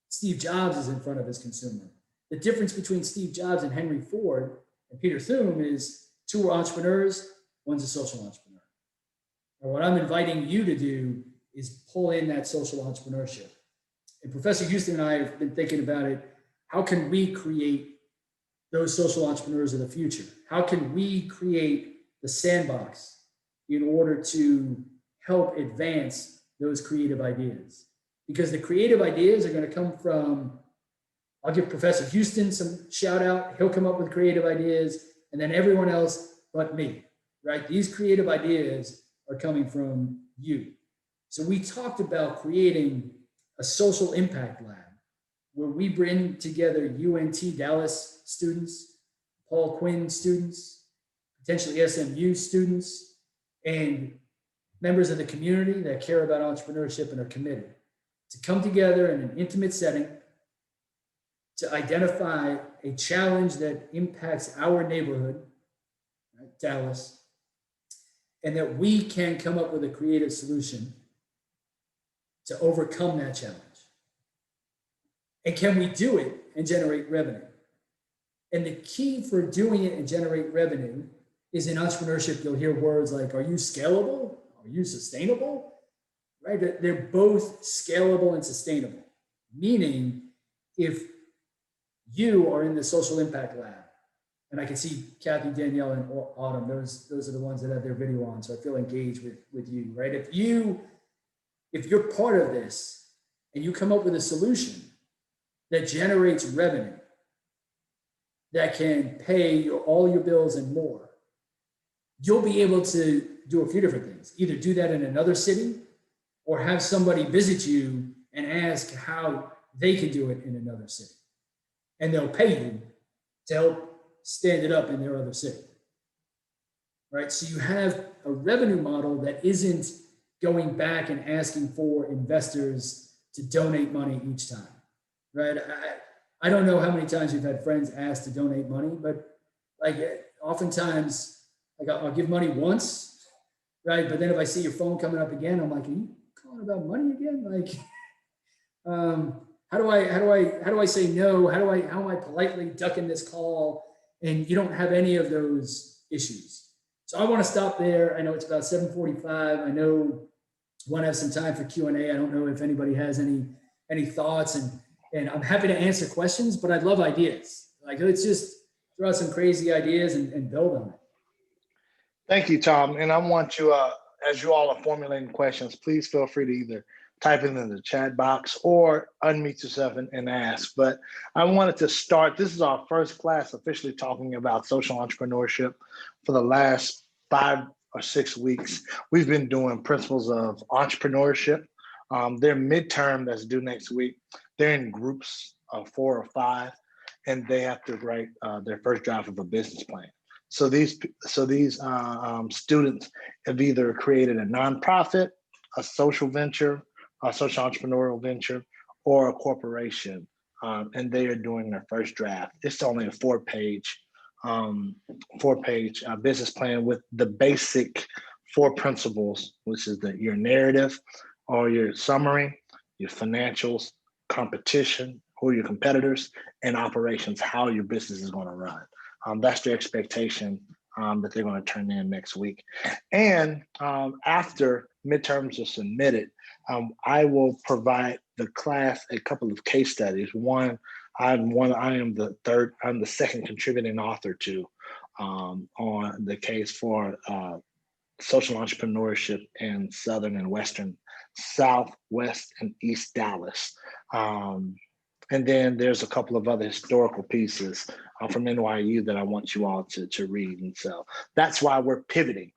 Steve Jobs is in front of his consumer. The difference between Steve Jobs and Henry Ford and Peter Thume is two are entrepreneurs, one's a social entrepreneur. And what I'm inviting you to do is pull in that social entrepreneurship. And Professor Houston and I have been thinking about it. How can we create those social entrepreneurs of the future? How can we create the sandbox in order to help advance those creative ideas? Because the creative ideas are going to come from, I'll give Professor Houston some shout out. He'll come up with creative ideas, and then everyone else but me, right? These creative ideas are coming from you. So we talked about creating a social impact lab where we bring together UNT Dallas students, Paul Quinn students, potentially SMU students, and members of the community that care about entrepreneurship and are committed to come together in an intimate setting to identify a challenge that impacts our neighborhood, right, Dallas, and that we can come up with a creative solution to overcome that challenge. And can we do it and generate revenue? And the key for doing it and generate revenue is in entrepreneurship, you'll hear words like, are you scalable? Are you sustainable? Right? They're both scalable and sustainable. Meaning, if you are in the social impact lab, and I can see Kathy, Danielle, and Autumn, those are the ones that have their video on, so I feel engaged with you, right? If you're part of this and you come up with a solution that generates revenue, that can pay all your bills and more, you'll be able to do a few different things. Either do that in another city or have somebody visit you and ask how they can do it in another city. And they'll pay you to help stand it up in their other city. Right? So you have a revenue model that isn't going back and asking for investors to donate money each time. Right? I don't know how many times you've had friends ask to donate money, but like oftentimes, like I'll give money once, right? But then if I see your phone coming up again, I'm like, are you calling about money again? Like, how do I say no? How am I politely ducking this call? And you don't have any of those issues. So I want to stop there. I know it's about 7:45. I know I want to have some time for Q&A. I don't know if anybody has any thoughts, and I'm happy to answer questions, but I'd love ideas. Like, let's just throw out some crazy ideas and build on it. Thank you, Tom. And I want you, as you all are formulating questions, please feel free to either type it in the chat box or unmute yourself and ask. But I wanted to start, this is our first class officially talking about social entrepreneurship. For the last 5 or 6 weeks, we've been doing principles of entrepreneurship. Their midterm that's due next week, they're in groups of 4 or 5, and they have to write their first draft of a business plan. So these students have either created a nonprofit, a social venture, a social entrepreneurial venture, or a corporation, and they are doing their first draft. It's only a 4-page business plan with the basic 4 principles, which is your narrative or your summary, your financials, competition, who are your competitors, and operations, how your business is going to run. That's their expectation that they're going to turn in next week. And after midterms are submitted, I will provide the class a couple of case studies. I am the second contributing author to on the case for social entrepreneurship in Southern and Western, Southwest and East Dallas. And then there's a couple of other historical pieces from NYU that I want you all to read. And so that's why we're pivoting,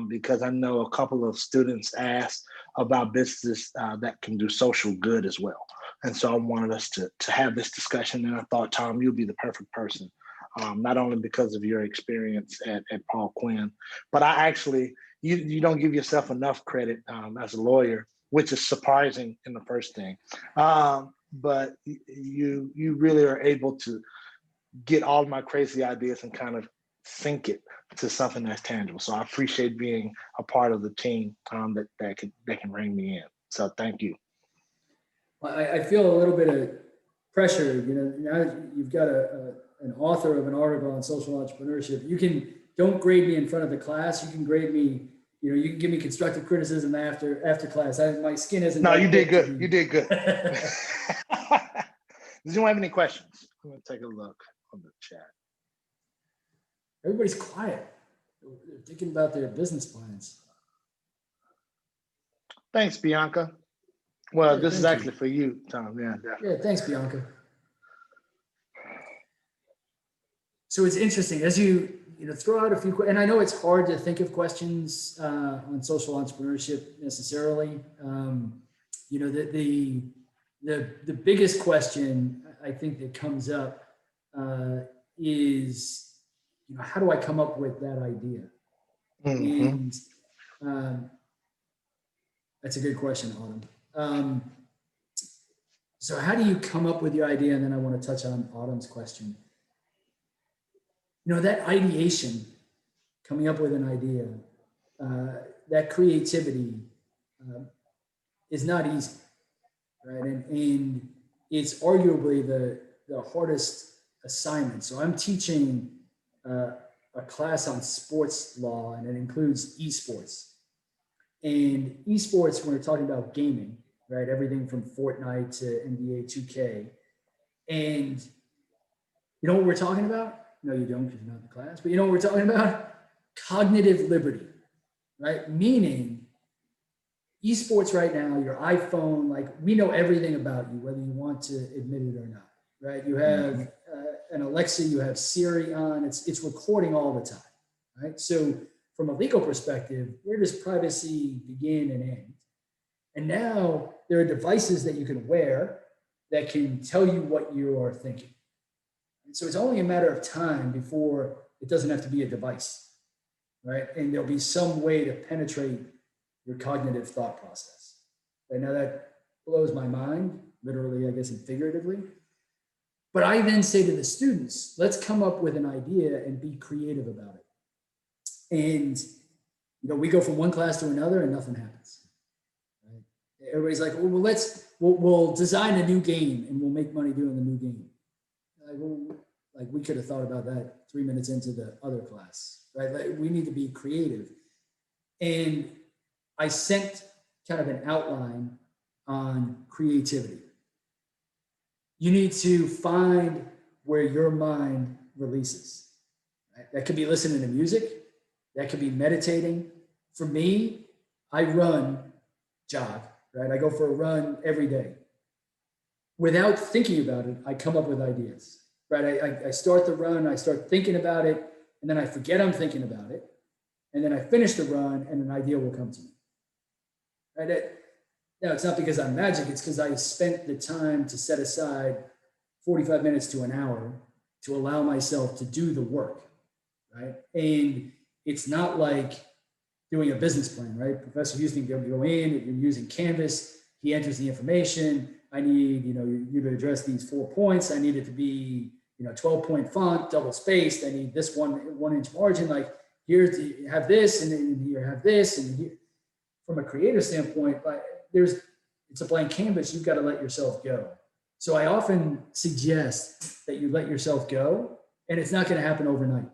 because I know a couple of students asked about businesses that can do social good as well. And so I wanted us to have this discussion. And I thought, Tom, you'd be the perfect person, not only because of your experience at Paul Quinn, but you don't give yourself enough credit as a lawyer, which is surprising in the first thing. But you really are able to get all of my crazy ideas and kind of sync it to something that's tangible. So I appreciate being a part of the team that can bring me in. So thank you. Well, I feel a little bit of pressure. Now you've got an author of an article on social entrepreneurship. Don't grade me in front of the class. You can grade me. You can give me constructive criticism after class. My skin isn't. No, you did good. You did good. Does anyone have any questions? I'm going to take a look on the chat. Everybody's quiet. They're thinking about their business plans. Thanks, Bianca. Well, Yeah, this is actually for you, Tom. Yeah, definitely. Yeah, thanks, Bianca. So it's interesting as you throw out a few, and I know it's hard to think of questions on social entrepreneurship necessarily. The biggest question I think that comes up is, how do I come up with that idea? Mm-hmm. And that's a good question, Autumn. So how do you come up with your idea? And then I want to touch on Autumn's question. That ideation, coming up with an idea, that creativity is not easy, right? And it's arguably the hardest assignment. So I'm teaching a class on sports law, and it includes esports. And esports, when we're talking about gaming, right? Everything from Fortnite to NBA 2K. And you know what we're talking about? No, you don't, because you're not in the class. But you know what we're talking about? Cognitive liberty, right? Meaning, esports right now, your iPhone, like we know everything about you, whether you want to admit it or not, right? You have an Alexa, you have Siri on, it's recording all the time, right? So from a legal perspective, where does privacy begin and end? And now there are devices that you can wear that can tell you what you are thinking. And so it's only a matter of time before it doesn't have to be a device, right? And there'll be some way to penetrate your cognitive thought process. Right now that blows my mind, literally, I guess, and figuratively. But I then say to the students, let's come up with an idea and be creative about it. And, we go from one class to another and nothing happens. Right? Everybody's like, well, we'll design a new game and we'll make money doing the new game. Like we could have thought about that 3 minutes into the other class, right? Like we need to be creative. And I sent kind of an outline on creativity. You need to find where your mind releases. Right? That could be listening to music. That could be meditating. For me, I jog, right? I go for a run every day. Without thinking about it, I come up with ideas, right? I start the run, I start thinking about it, and then I forget I'm thinking about it. And then I finish the run and an idea will come to me. Right? Now, it's not because I'm magic, it's because I spent the time to set aside 45 minutes to an hour to allow myself to do the work, right? And it's not like doing a business plan, right? Professor Houston, you go in, you're using Canvas, he enters the information. I need, you to address these 4 points. I need it to be, 12-point font, double spaced. I need this 1 inch margin. Like here, you have this, and then here have this, and here. From a creative standpoint, it's a blank canvas. You've got to let yourself go. So I often suggest that you let yourself go, and it's not going to happen overnight,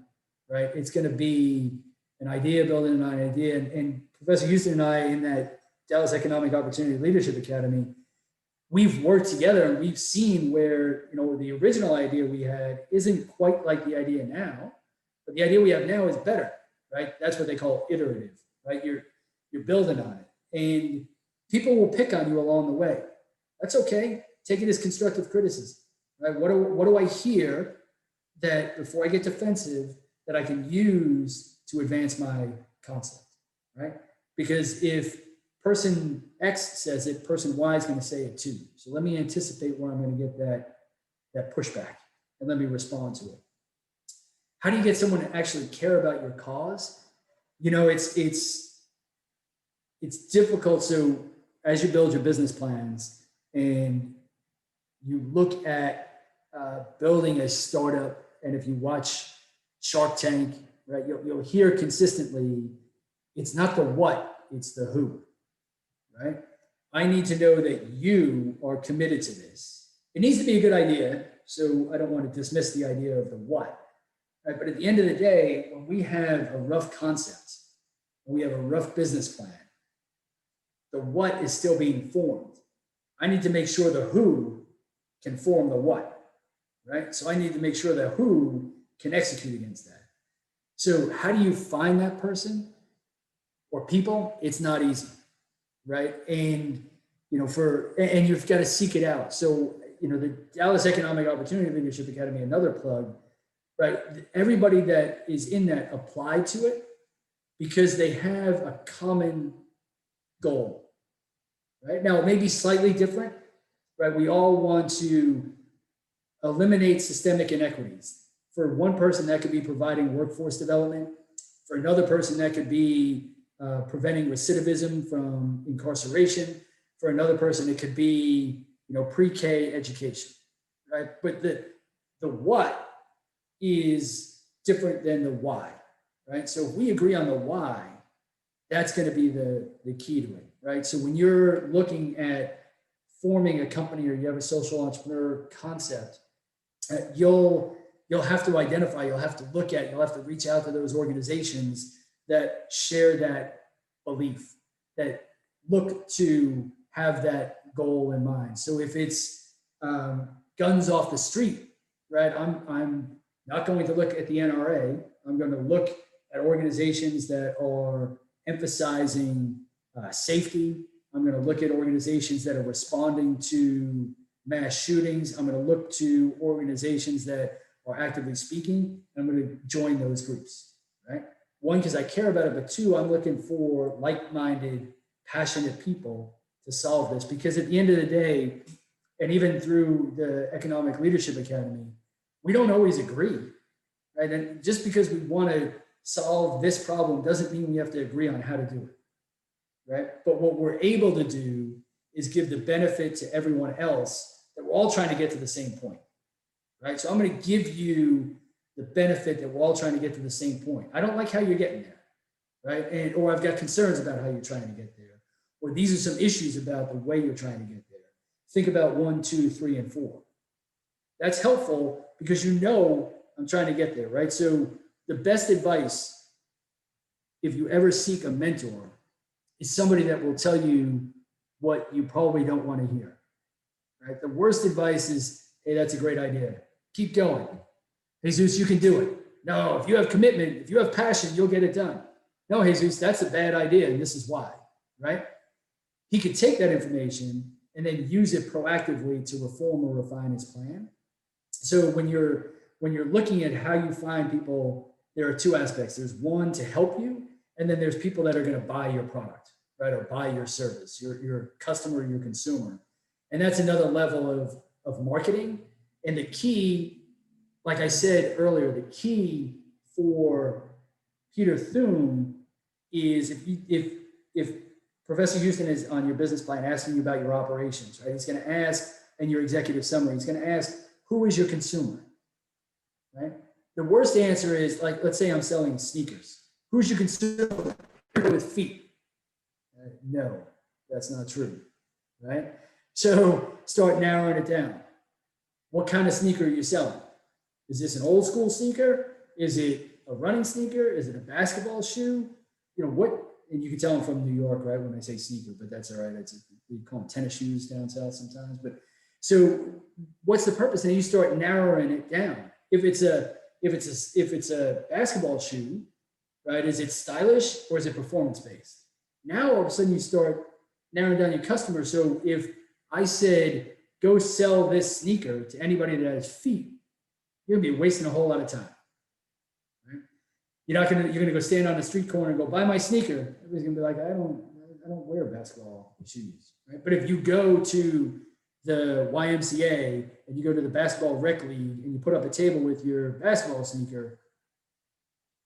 right? It's going to be an idea building an idea. And Professor Houston and I in that Dallas Economic Opportunity Leadership Academy, we've worked together and we've seen where, the original idea we had isn't quite like the idea now, but the idea we have now is better, right? That's what they call iterative, right? You're building on it, and people will pick on you along the way. That's okay. Take it as constructive criticism, right? What do I hear that before I get defensive that I can use to advance my concept, right? Because if person X says it, person Y is going to say it too. So let me anticipate where I'm going to get that pushback, and let me respond to it. How do you get someone to actually care about your cause? It's difficult. So as you build your business plans and you look at building a startup, and if you watch Shark Tank, right, you'll hear consistently, it's not the what, it's the who, right? I need to know that you are committed to this. It needs to be a good idea, so I don't want to dismiss the idea of the what, right? But at the end of the day, when we have a rough concept, when we have a rough business plan, the what is still being formed. I need to make sure the who can form the what, right? So I need to make sure that who can execute against that. So how do you find that person or people? It's not easy, right? And, and you've got to seek it out. So, the Dallas Economic Opportunity Leadership Academy, another plug, right? Everybody that is in that applied to it because they have a common goal, right? Now, it may be slightly different, right? We all want to eliminate systemic inequities. For one person, that could be providing workforce development. For another person, that could be preventing recidivism from incarceration. For another person, it could be, pre-K education, right? But the what is different than the why, right? So if we agree on the why, that's going to be the key to it, right? So when you're looking at forming a company or you have a social entrepreneur concept, you'll have to identify, you'll have to look at, you'll have to reach out to those organizations that share that belief, that look to have that goal in mind. So if it's guns off the street, right? I'm not going to look at the NRA. I'm going to look at organizations that are emphasizing safety. I'm going to look at organizations that are responding to mass shootings. I'm going to look to organizations that are actively speaking. I'm going to join those groups, right? One, because I care about it, but two, I'm looking for like-minded, passionate people to solve this, because at the end of the day, and even through the Economic Leadership Academy, we don't always agree, right? And just because we want to solve this problem doesn't mean we have to agree on how to do it, right? But what we're able to do is give the benefit to everyone else that we're all trying to get to the same point, right? So I'm going to give you the benefit that we're all trying to get to the same point. I don't like how you're getting there, right? And, or I've got concerns about how you're trying to get there, or these are some issues about the way you're trying to get there. Think about 1, 2, 3, and 4. That's helpful because you know I'm trying to get there, right? So the best advice, if you ever seek a mentor, is somebody that will tell you what you probably don't want to hear, right? The worst advice is, hey, that's a great idea. Keep going. Jesus, you can do it. No, if you have commitment, if you have passion, you'll get it done. No, Jesus, that's a bad idea, and this is why, right? He could take that information and then use it proactively to reform or refine his plan. So when you're looking at how you find people, there are two aspects. There's one to help you, and then there's people that are going to buy your product, right? Or buy your service, your customer, your consumer. And that's another level of marketing. And the key, like I said earlier, the key for Peter Thune is if Professor Houston is on your business plan asking you about your operations, right? He's going to ask, in your executive summary, he's going to ask, who is your consumer, right? The worst answer is, like, let's say I'm selling sneakers. Who's your consumer? People with feet. No, that's not true, right? So start narrowing it down. What kind of sneaker are you selling? Is this an old school sneaker? Is it a running sneaker? Is it a basketball shoe? You know, what, and you can tell I'm from New York, right? When I say sneaker, but that's all right. We call them tennis shoes down south sometimes. But so what's the purpose? And you start narrowing it down. If it's a basketball shoe, right? Is it stylish or is it performance based? Now all of a sudden you start narrowing down your customers. So if I said, go sell this sneaker to anybody that has feet, you're gonna be wasting a whole lot of time. Right? You're gonna go stand on the street corner and go buy my sneaker. Everybody's gonna be like, I don't wear basketball shoes, right? But if you go to the YMCA and you go to the basketball rec league and you put up a table with your basketball sneaker,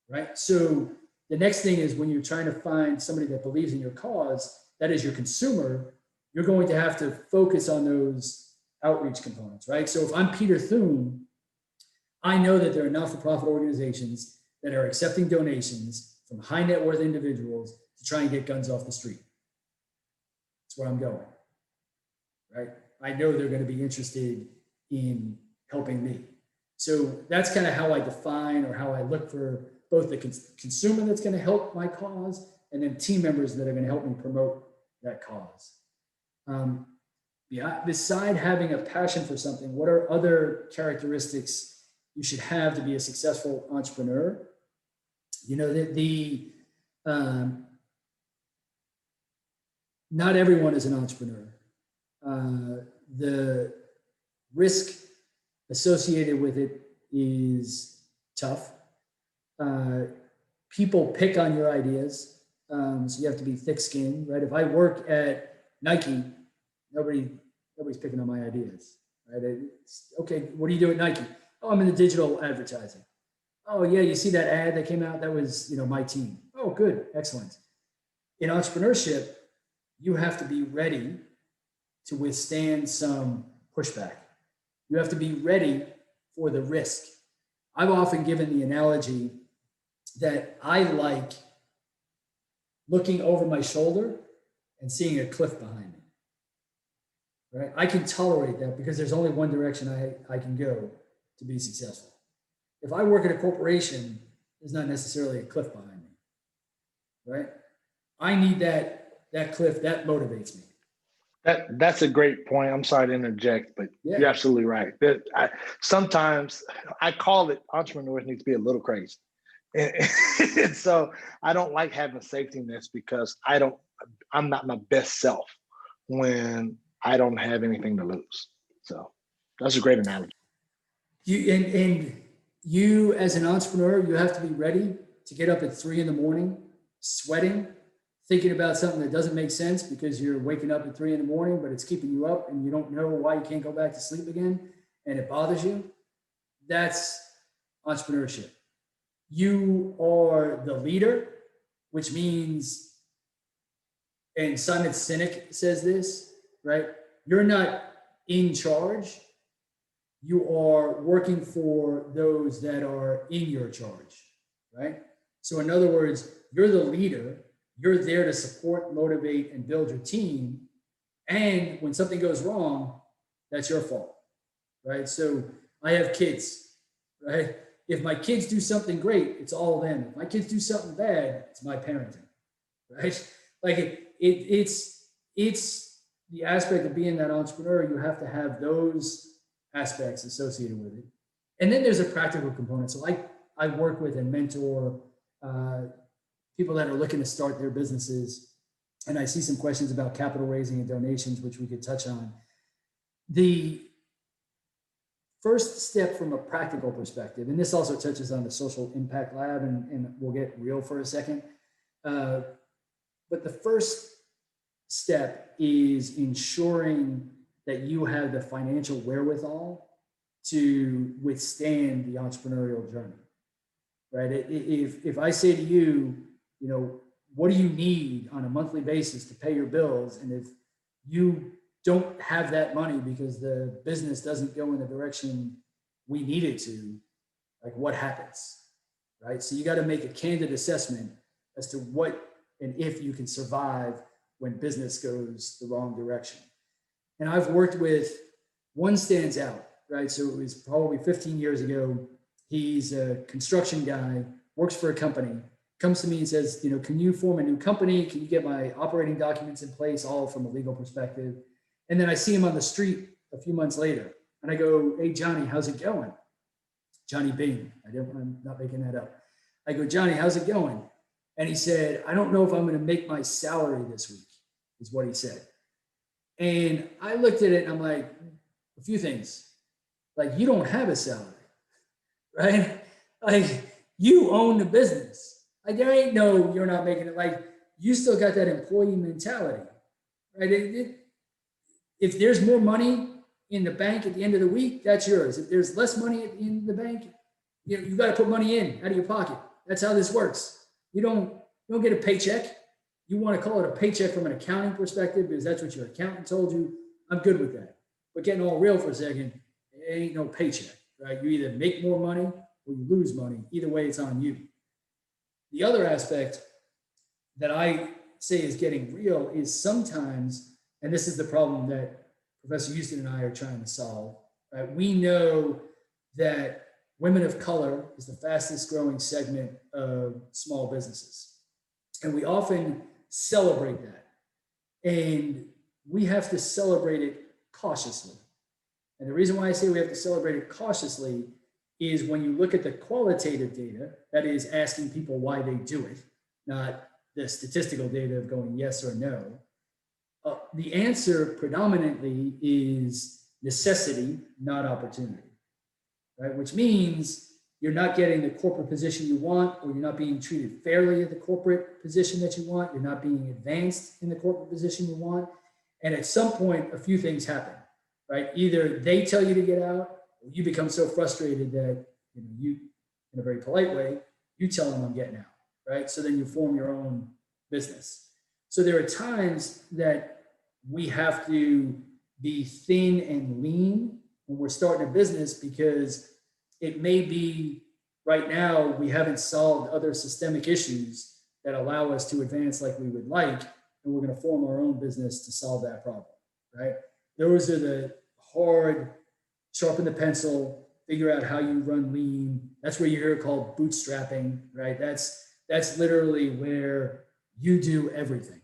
right? So the next thing is, when you're trying to find somebody that believes in your cause, that is your consumer, you're going to have to focus on those outreach components, right? So if I'm Peter Thune, I know that there are not-for-profit organizations that are accepting donations from high net worth individuals to try and get guns off the street. That's where I'm going, right? I know they're going to be interested in helping me. So that's kind of how I define, or how I look for both the consumer that's going to help my cause, and then team members that are going to help me promote that cause. Beside having a passion for something, what are other characteristics you should have to be a successful entrepreneur? You know, not everyone is an entrepreneur. The risk associated with it is tough. People pick on your ideas, so you have to be thick-skinned, right? If I work at Nike, nobody's picking on my ideas, right? It's, okay, what do you do at Nike? Oh, I'm in the digital advertising. Oh yeah, you see that ad that came out? That was, you know, my team. Oh, good, excellent. In entrepreneurship, you have to be ready to withstand some pushback. You have to be ready for the risk. I've often given the analogy that I like looking over my shoulder and seeing a cliff behind me. Right? I can tolerate that because there's only one direction I can go to be successful. If I work at a corporation, there's not necessarily a cliff behind me. Right? I need that cliff that motivates me. That's a great point. I'm sorry to interject, but Yeah. You're absolutely right. Sometimes I call it, entrepreneurs need to be a little crazy. And so I don't like having safety nets, because I'm not my best self when I don't have anything to lose. So that's a great analogy. You as an entrepreneur, you have to be ready to get up at 3 a.m, sweating, thinking about something that doesn't make sense because you're waking up at 3 in the morning, but it's keeping you up and you don't know why you can't go back to sleep again and it bothers you. That's entrepreneurship. You are the leader, which means, and Simon Sinek says this, right? You're not in charge. You are working for those that are in your charge, right? So in other words, you're the leader. You're there to support, motivate, and build your team. And when something goes wrong, that's your fault, right? So I have kids, right? If my kids do something great, it's all them. If my kids do something bad, it's my parenting, right? Like it's the aspect of being that entrepreneur. You have to have those aspects associated with it. And then there's a practical component. So I work with and mentor people that are looking to start their businesses. And I see some questions about capital raising and donations, which we could touch on. The first step from a practical perspective, and this also touches on the Social Impact Lab, and we'll get real for a second. But the first step is ensuring that you have the financial wherewithal to withstand the entrepreneurial journey, right? If I say to you, you know, what do you need on a monthly basis to pay your bills? And if you don't have that money because the business doesn't go in the direction we need it to, like what happens, right? So you got to make a candid assessment as to what and if you can survive when business goes the wrong direction. And I've worked with, one stands out, right? So it was probably 15 years ago. He's a construction guy, works for a company, comes to me and says, you know, can you form a new company? Can you get my operating documents in place, all from a legal perspective? And then I see him on the street a few months later and I go, hey, Johnny, how's it going? Johnny Bing. I'm not making that up. I go, Johnny, how's it going? And he said, I don't know if I'm going to make my salary this week, is what he said. And I looked at it and I'm like, a few things. Like, you don't have a salary, right? Like, you own the business. Like, there ain't no, you're not making it. Like, you still got that employee mentality, right? If there's more money in the bank at the end of the week, that's yours. If there's less money at the end of the bank, you know, you got to put money in out of your pocket. That's how this works. You don't get a paycheck. You want to call it a paycheck from an accounting perspective because that's what your accountant told you. I'm good with that. But getting all real for a second, it ain't no paycheck, right? You either make more money or you lose money. Either way, it's on you. The other aspect that I say is getting real is sometimes, and this is the problem that Professor Houston and I are trying to solve, right? We know that women of color is the fastest growing segment of small businesses. And we often celebrate that. And we have to celebrate it cautiously. And the reason why I say we have to celebrate it cautiously is when you look at the qualitative data, that is asking people why they do it, not the statistical data of going yes or no. The answer predominantly is necessity, not opportunity, right? Which means you're not getting the corporate position you want, or you're not being treated fairly at the corporate position that you want. You're not being advanced in the corporate position you want. And at some point, a few things happen, right? Either they tell you to get out, or you become so frustrated that you, in a very polite way, you tell them I'm getting out, right? So then you form your own business. So there are times that we have to be thin and lean when we're starting a business, because it may be right now we haven't solved other systemic issues that allow us to advance like we would like, and we're going to form our own business to solve that problem, right? Those are the hard, sharpen the pencil, figure out how you run lean. That's where you hear it called bootstrapping, right? That's literally where you do everything,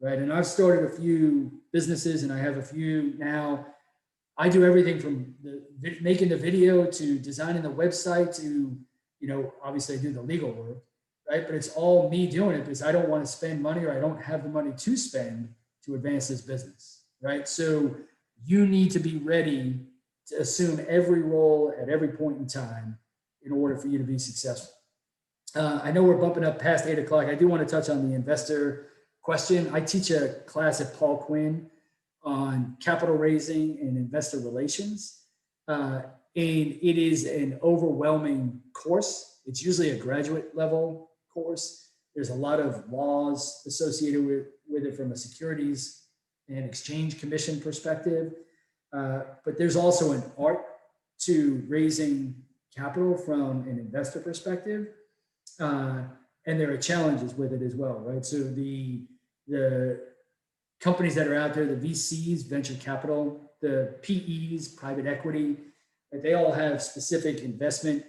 right? And I've started a few businesses and I have a few now. I do everything from making the video to designing the website to, obviously I do the legal work, right? But it's all me doing it because I don't want to spend money, or I don't have the money to spend to advance this business, right? So you need to be ready to assume every role at every point in time in order for you to be successful. I know we're bumping up past 8 o'clock. I do want to touch on the investor question. I teach a class at Paul Quinn on capital raising and investor relations. And it is an overwhelming course. It's usually a graduate level course. There's a lot of laws associated with it from a Securities and Exchange Commission perspective. But there's also an art to raising capital from an investor perspective. And there are challenges with it as well, right? So the companies that are out there, the VCs, venture capital, the PEs, private equity, they all have specific investment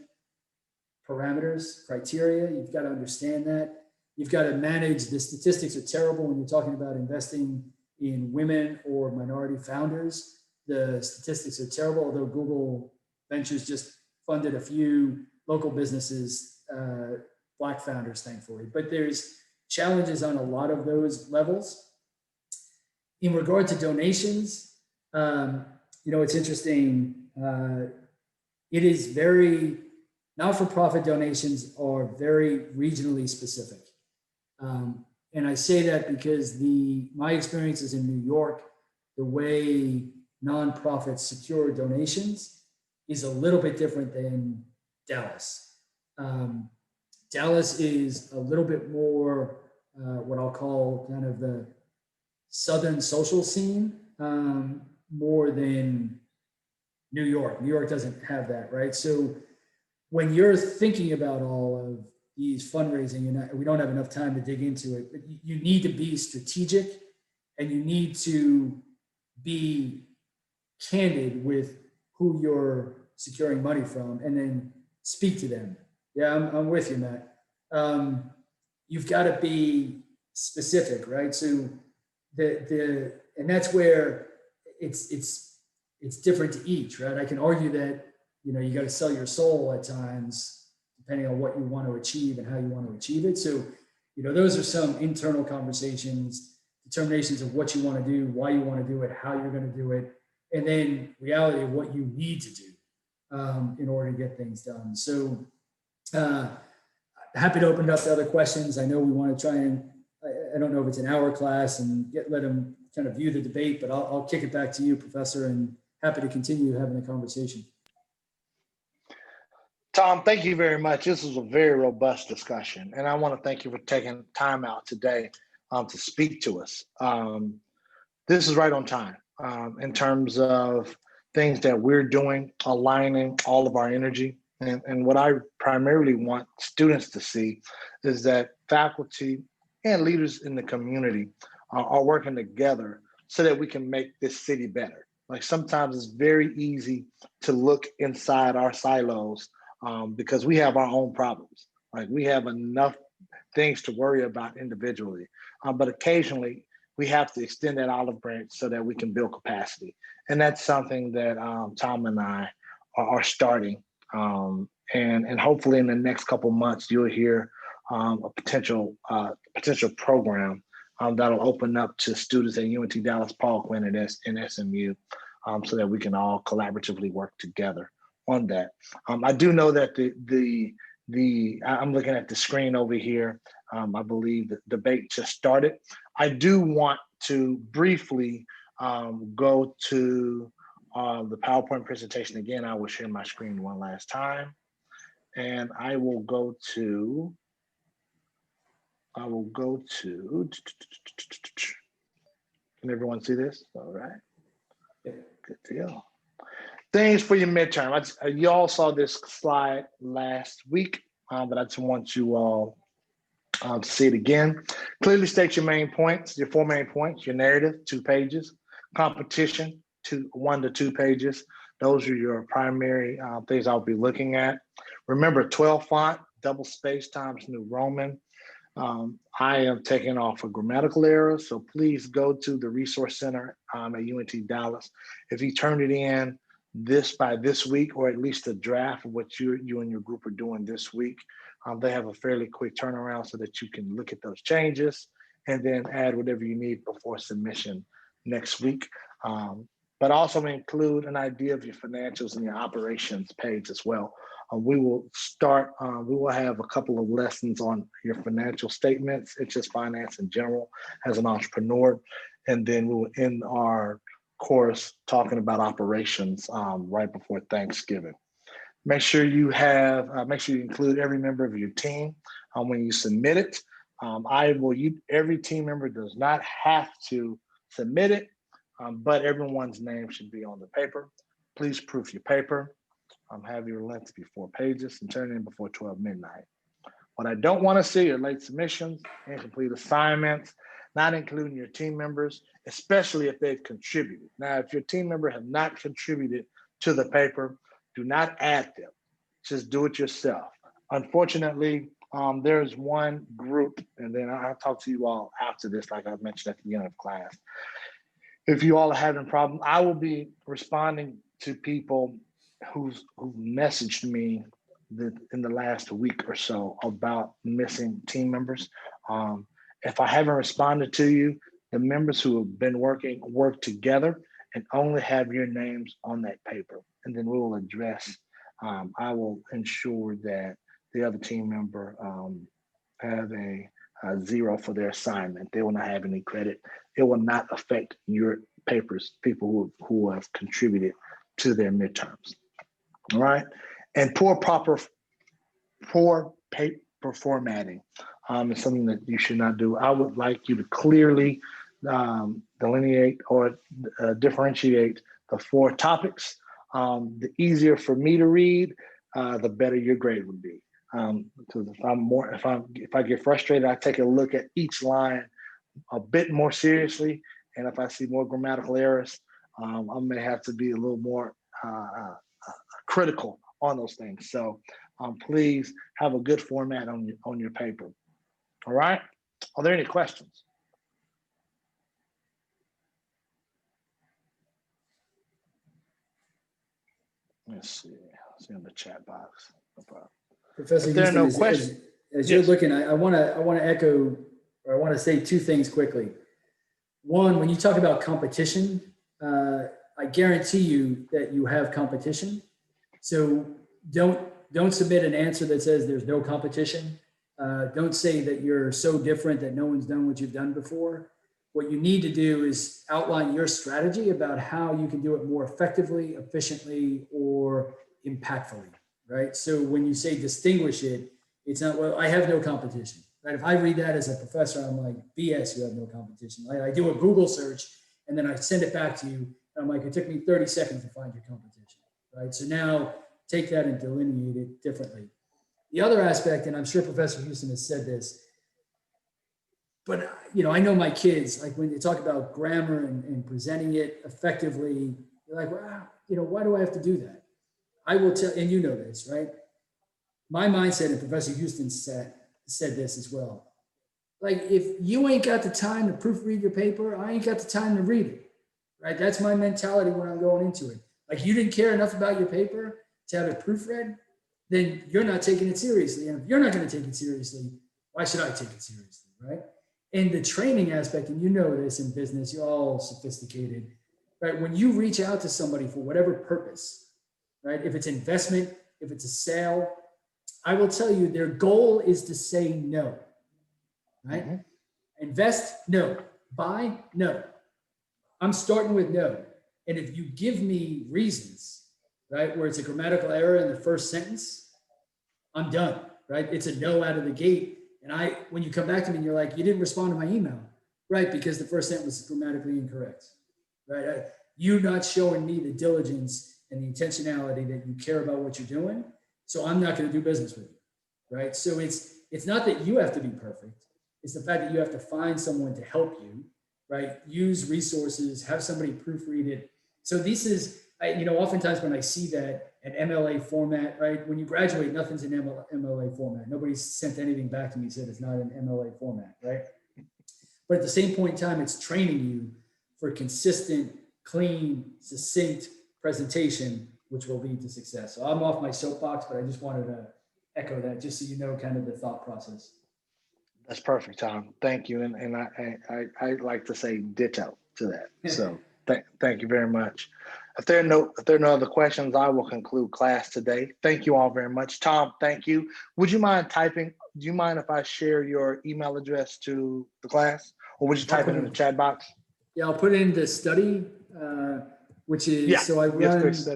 parameters, criteria. You've got to understand that. You've got to manage, the statistics are terrible when you're talking about investing in women or minority founders. The statistics are terrible, although Google Ventures just funded a few local businesses, Black founders, thankfully. But there's challenges on a lot of those levels. In regard to donations, it's interesting. It is very, not-for-profit donations are very regionally specific. And I say that because my experiences in New York, the way nonprofits secure donations is a little bit different than Dallas. Dallas is a little bit more what I'll call kind of the Southern social scene, more than New York. New York doesn't have that, right? So when you're thinking about all of these fundraising, and we don't have enough time to dig into it, but you need to be strategic and you need to be candid with who you're securing money from and then speak to them. Yeah, I'm with you, Matt. You've got to be specific, right? So and that's where it's different to each, right? I can argue that, you got to sell your soul at times, depending on what you want to achieve and how you want to achieve it. So, those are some internal conversations, determinations of what you want to do, why you want to do it, how you're going to do it, and then reality of what you need to do in order to get things done. So happy to open it up to other questions. I know we want to try and, I don't know if it's an hour class and let them kind of view the debate, but I'll kick it back to you, Professor, and happy to continue having the conversation. Tom, thank you very much. This was a very robust discussion, and I want to thank you for taking time out today to speak to us. This is right on time in terms of things that we're doing, aligning all of our energy. And what I primarily want students to see is that faculty and leaders in the community are working together so that we can make this city better. Like sometimes it's very easy to look inside our silos because we have our own problems. Like we have enough things to worry about individually, but occasionally we have to extend that olive branch so that we can build capacity. And that's something that Tom and I are starting. And hopefully in the next couple months, you'll hear a potential program that'll open up to students at UNT Dallas, Paul Quinn, and SMU so that we can all collaboratively work together on that. I do know that I'm looking at the screen over here. I believe the debate just started. I do want to briefly go to the PowerPoint presentation again. I will share my screen one last time. And I will go to, can everyone see this? All right, good deal. Things for your midterm. You all saw this slide last week, but I just want you all to see it again. Clearly state your main points, your 4 main points, your narrative, 2 pages, competition, 1 to 2 pages. Those are your primary things I'll be looking at. Remember 12 font, double space times New Roman. I am taking off a grammatical error, so please go to the Resource Center at UNT Dallas. If you turn it in by this week, or at least a draft of what you and your group are doing this week, they have a fairly quick turnaround so that you can look at those changes and then add whatever you need before submission next week. But also include an idea of your financials and your operations page as well. We will start, we will have a couple of lessons on your financial statements. It's just finance in general as an entrepreneur. And then we will end our course talking about operations right before Thanksgiving. Make sure you include every member of your team when you submit it. Every team member does not have to submit it, but everyone's name should be on the paper. Please proof your paper. Have your length be 4 pages and turn it in before 12 midnight. What I don't want to see are late submissions, incomplete assignments, not including your team members, especially if they've contributed. Now, if your team member have not contributed to the paper, do not add them. Just do it yourself. Unfortunately, there's one group, and then I'll talk to you all after this, like I mentioned at the beginning of class. If you all are having problems, I will be responding to people who messaged me in the last week or so about missing team members. If I haven't responded to you, the members who have been work together and only have your names on that paper. And then we will address, I will ensure that the other team member have a 0 for their assignment. They will not have any credit. It will not affect your papers, people who have contributed to their midterms. All right. And poor paper formatting is something that you should not do. I would like you to clearly delineate or differentiate the 4 topics. The easier for me to read, the better your grade would be. Because if I get frustrated, I take a look at each line a bit more seriously, and if I see more grammatical errors, I may have to be a little more critical on those things. So please have a good format on your paper. All right. Are there any questions? Let's see in the chat box. No problem. Professor If there are Houston, no questions, as you're looking, I want to echo, or I want to say 2 things quickly. One, when you talk about competition, I guarantee you that you have competition. So don't submit an answer that says there's no competition. Don't say that you're so different that no one's done what you've done before. What you need to do is outline your strategy about how you can do it more effectively, efficiently, or impactfully, right? So when you say distinguish it, it's not, well, I have no competition, right? If I read that as a professor, I'm like, BS, you have no competition. Right? I do a Google search and then I send it back to you. And I'm like, it took me 30 seconds to find your competition, right? So now take that and delineate it differently. The other aspect, and I'm sure Professor Houston has said this, but I know my kids, like when you talk about grammar and presenting it effectively, they're like, well, why do I have to do that? I will tell, and you know this, right? My mindset, and Professor Houston said this as well. Like, if you ain't got the time to proofread your paper, I ain't got the time to read it, right? That's my mentality when I'm going into it. Like, you didn't care enough about your paper to have it proofread, then you're not taking it seriously. And if you're not going to take it seriously, why should I take it seriously, right? And the training aspect, and you know this in business, you're all sophisticated, right? When you reach out to somebody for whatever purpose, right? If it's investment, if it's a sale, I will tell you their goal is to say no, right? Mm-hmm. Invest, no. Buy, no. I'm starting with no. And if you give me reasons, right, where it's a grammatical error in the first sentence, I'm done, right? It's a no out of the gate. And when you come back to me and you're like, you didn't respond to my email, right? Because the first sentence was grammatically incorrect, right? You're not showing me the diligence and the intentionality that you care about what you're doing. So I'm not going to do business with you, right? So it's not that you have to be perfect. It's the fact that you have to find someone to help you, right? Use resources, have somebody proofread it. So this is, oftentimes when I see that an MLA format, right? When you graduate, nothing's in MLA format. Nobody's sent anything back to me and said it's not an MLA format, right? But at the same point in time, it's training you for consistent, clean, succinct presentation, which will lead to success. So I'm off my soapbox, but I just wanted to echo that just so you know kind of the thought process. That's perfect, Tom. Thank you. And I like to say ditto to that. So thank you very much. If there are no other questions, I will conclude class today. Thank you all very much. Tom, thank you. Would you mind typing? Do you mind if I share your email address to the class, or would you type it in the chat box? Yeah, I'll put it in the study, which is, Yeah. so Yes,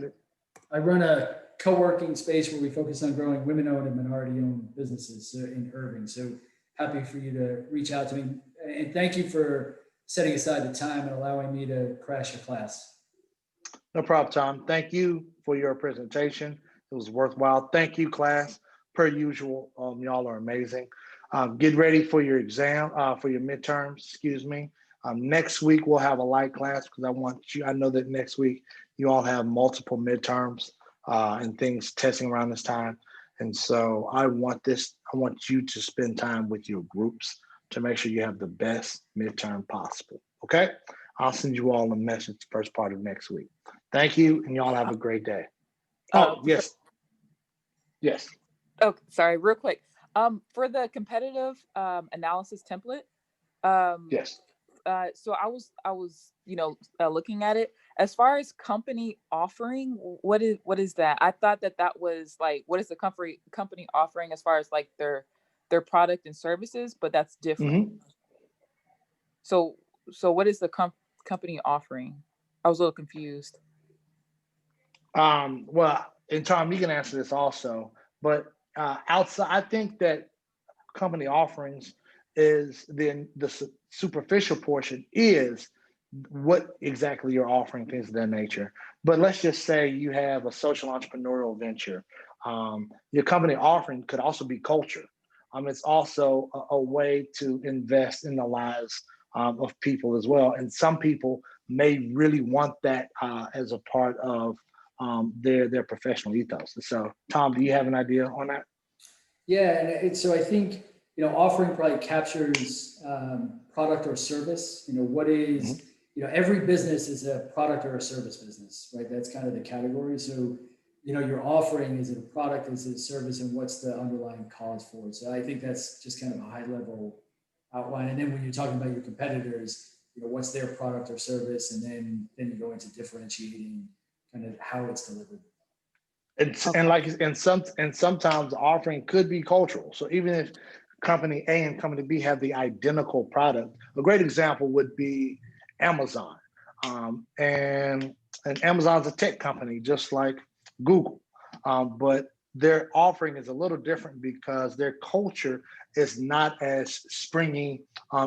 I run a co-working space where we focus on growing women-owned and minority-owned businesses in Irving. So happy for you to reach out to me. And thank you for setting aside the time and allowing me to crash your class. No problem, Tom. Thank you for your presentation. It was worthwhile. Thank you, class. Per usual, y'all are amazing. Get ready for your exam, for your midterms, excuse me. Next week, we'll have a light class because I know that next week you all have multiple midterms and things testing around this time. And so I want you to spend time with your groups to make sure you have the best midterm possible, okay? I'll send you all a message the first part of next week. Thank you, and y'all have a great day. Yes. Yes. Oh, sorry, real quick. For the competitive analysis template, Yes. so I was looking at it as far as company offering. What is that? I thought that was like, what is the company offering as far as like their product and services, but that's different. Mm-hmm. So what is the company offering? I was a little confused. Well, and Tom, you can answer this also, but outside, I think that company offerings is the superficial portion is what exactly you're offering, things of that nature. But let's just say you have a social entrepreneurial venture. Your company offering could also be culture. It's also a way to invest in the lives of people as well. And some people may really want that as a part of their professional ethos. So, Tom, do you have an idea on that? Yeah, and so I think offering probably captures product or service. What is every business is a product or a service business, right? That's kind of the category. So your offering, is it a product, is it a service, and what's the underlying cause for it? So I think that's just kind of a high level outline. And then when you're talking about your competitors, what's their product or service, and then you go into differentiating kind of how it's delivered. And sometimes the offering could be cultural. So even if company A and company B have the identical product, a great example would be Amazon. And Amazon's a tech company, just like Google, but their offering is a little different because their culture is not as springy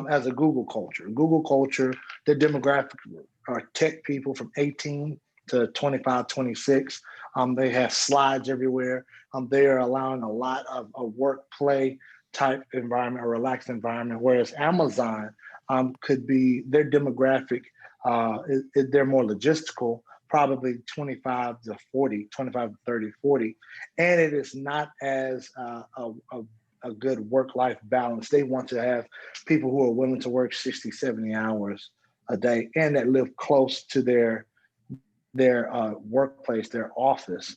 as a Google culture. Google culture, their demographic are tech people from 18 to 25, 26. They have slides everywhere. They are allowing a lot of a work play type environment, a relaxed environment, whereas Amazon could be their demographic, they're more logistical, probably 25 to 40, 25 to 30, 40. And it is not as a good work-life balance. They want to have people who are willing to work 60, 70 hours a day and that live close to their workplace, their office.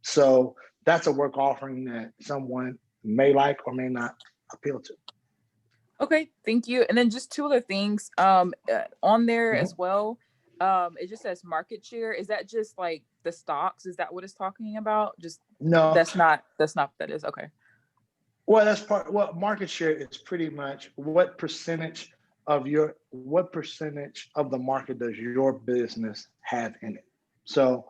So that's a work offering that someone may like or may not appeal to. Okay, thank you. And then just two other things on there as well. It just says market share. Is that just like the stocks? Is that what it's talking about? Just no, that's not what that is. Okay. Well, that's market share is pretty much what percentage of the market does your business have in it. So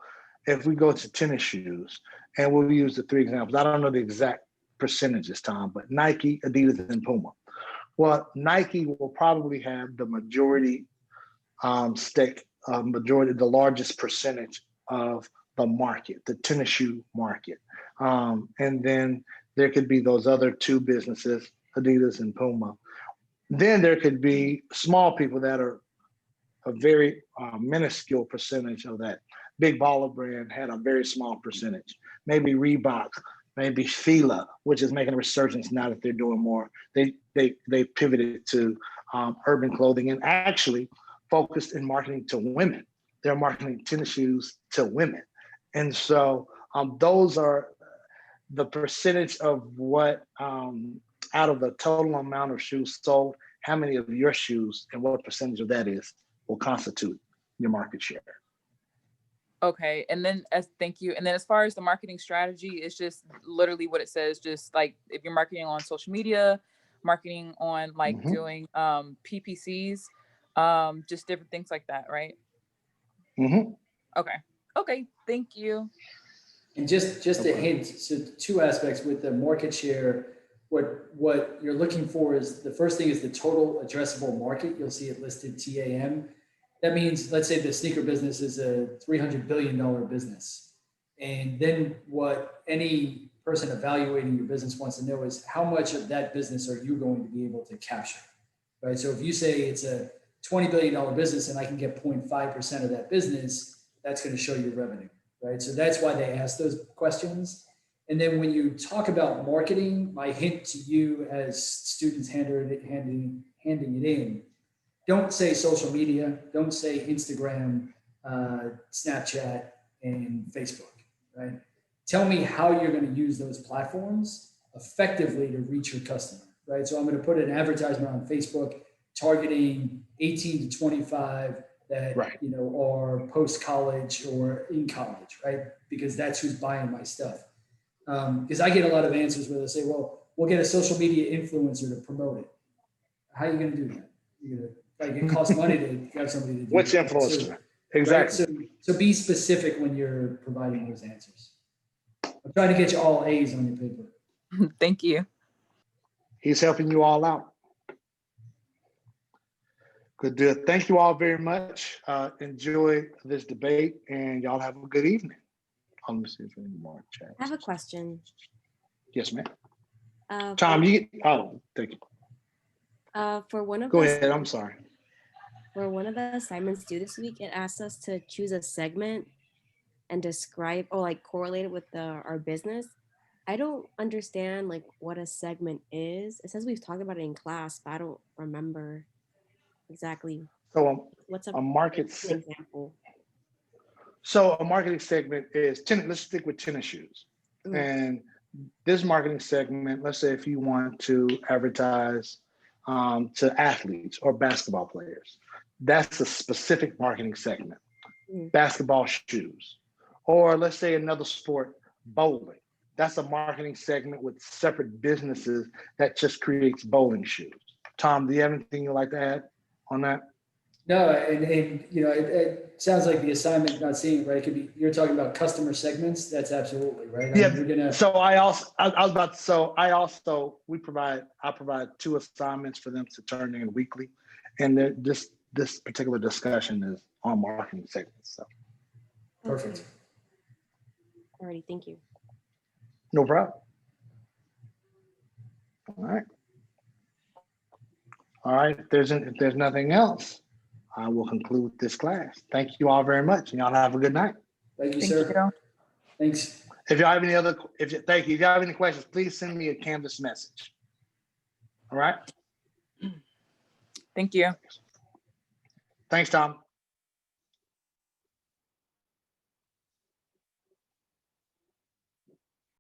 if we go to tennis shoes, and we'll use the three examples. I don't know the exact percentages, Tom, but Nike, Adidas, and Puma. Well, Nike will probably have the majority stake, the largest percentage of the market, the tennis shoe market. And then there could be those other two businesses, Adidas and Puma. Then there could be small people that are a very minuscule percentage of that. Big Baller brand had a very small percentage. Maybe Reebok, maybe Fila, which is making a resurgence now that they're doing more. They pivoted to urban clothing and actually focused in marketing to women. They're marketing tennis shoes to women. And so those are the percentage of what out of the total amount of shoes sold, how many of your shoes and what percentage of that will constitute your market share. Okay, and then thank you. And then as far as the marketing strategy, it's just literally what it says. Just like if you're marketing on social media, marketing on like Mhm. doing PPCs, just different things like that, right? Mhm. Okay. Okay. Thank you. And just a Okay. hint, so two aspects with the market share. What you're looking for is, the first thing is the total addressable market. You'll see it listed TAM. That means, let's say the sneaker business is a $300 billion business. And then what any person evaluating your business wants to know is, how much of that business are you going to be able to capture, right? So if you say it's a $20 billion business and I can get 0.5% of that business, that's going to show your revenue, right? So that's why they ask those questions. And then when you talk about marketing, my hint to you as students handing it in, don't say social media, don't say Instagram, Snapchat, and Facebook, right? Tell me how you're going to use those platforms effectively to reach your customer, right? So I'm going to put an advertisement on Facebook targeting 18 to 25 that, Right. you know, are post-college or in college, right? Because that's who's buying my stuff. Because I get a lot of answers where they say, well, we'll get a social media influencer to promote it. How are you going to do that? You're going to, like, it costs money to have somebody to do Which that. influencer? Right? Exactly. So be specific when you're providing those answers. I'm trying to get you all A's on your paper. Thank you. He's helping you all out. Good deal. Thank you all very much. Enjoy this debate, and y'all have a good evening. Let me see if any more chats. I have a question. Yes, ma'am. For, Tom, thank you. for one of Go the ahead. I'm sorry. for one of the assignments due this week, it asked us to choose a segment and describe or like correlate it with our business. I don't understand like what a segment is. It says we've talked about it in class, but I don't remember exactly So what's a market. an example. So a marketing segment is tennis. Let's stick with tennis shoes. Mhm. And this marketing segment, let's say if you want to advertise to athletes or basketball players, that's a specific marketing segment. Mhm. Basketball shoes. Or let's say another sport, bowling. That's a marketing segment with separate businesses that just creates bowling shoes. Tom, do you have anything you'd like to add on that? No, and you know, it sounds like the assignment, not seeing it right. It could be, you're talking about customer segments. That's absolutely right. I mean, you're gonna. So I provide 2 assignments for them to turn in weekly, and this particular discussion is on marketing segments. So Perfect. Alrighty, thank you. no problem. All right. If there's nothing else, I will conclude this class. Thank you all very much, and y'all have a good night. Thank you, Thank sir. you. Thanks. If y'all have any other, thank you. If y'all have any questions, please send me a Canvas message. All right. Thank you. Thanks, Tom.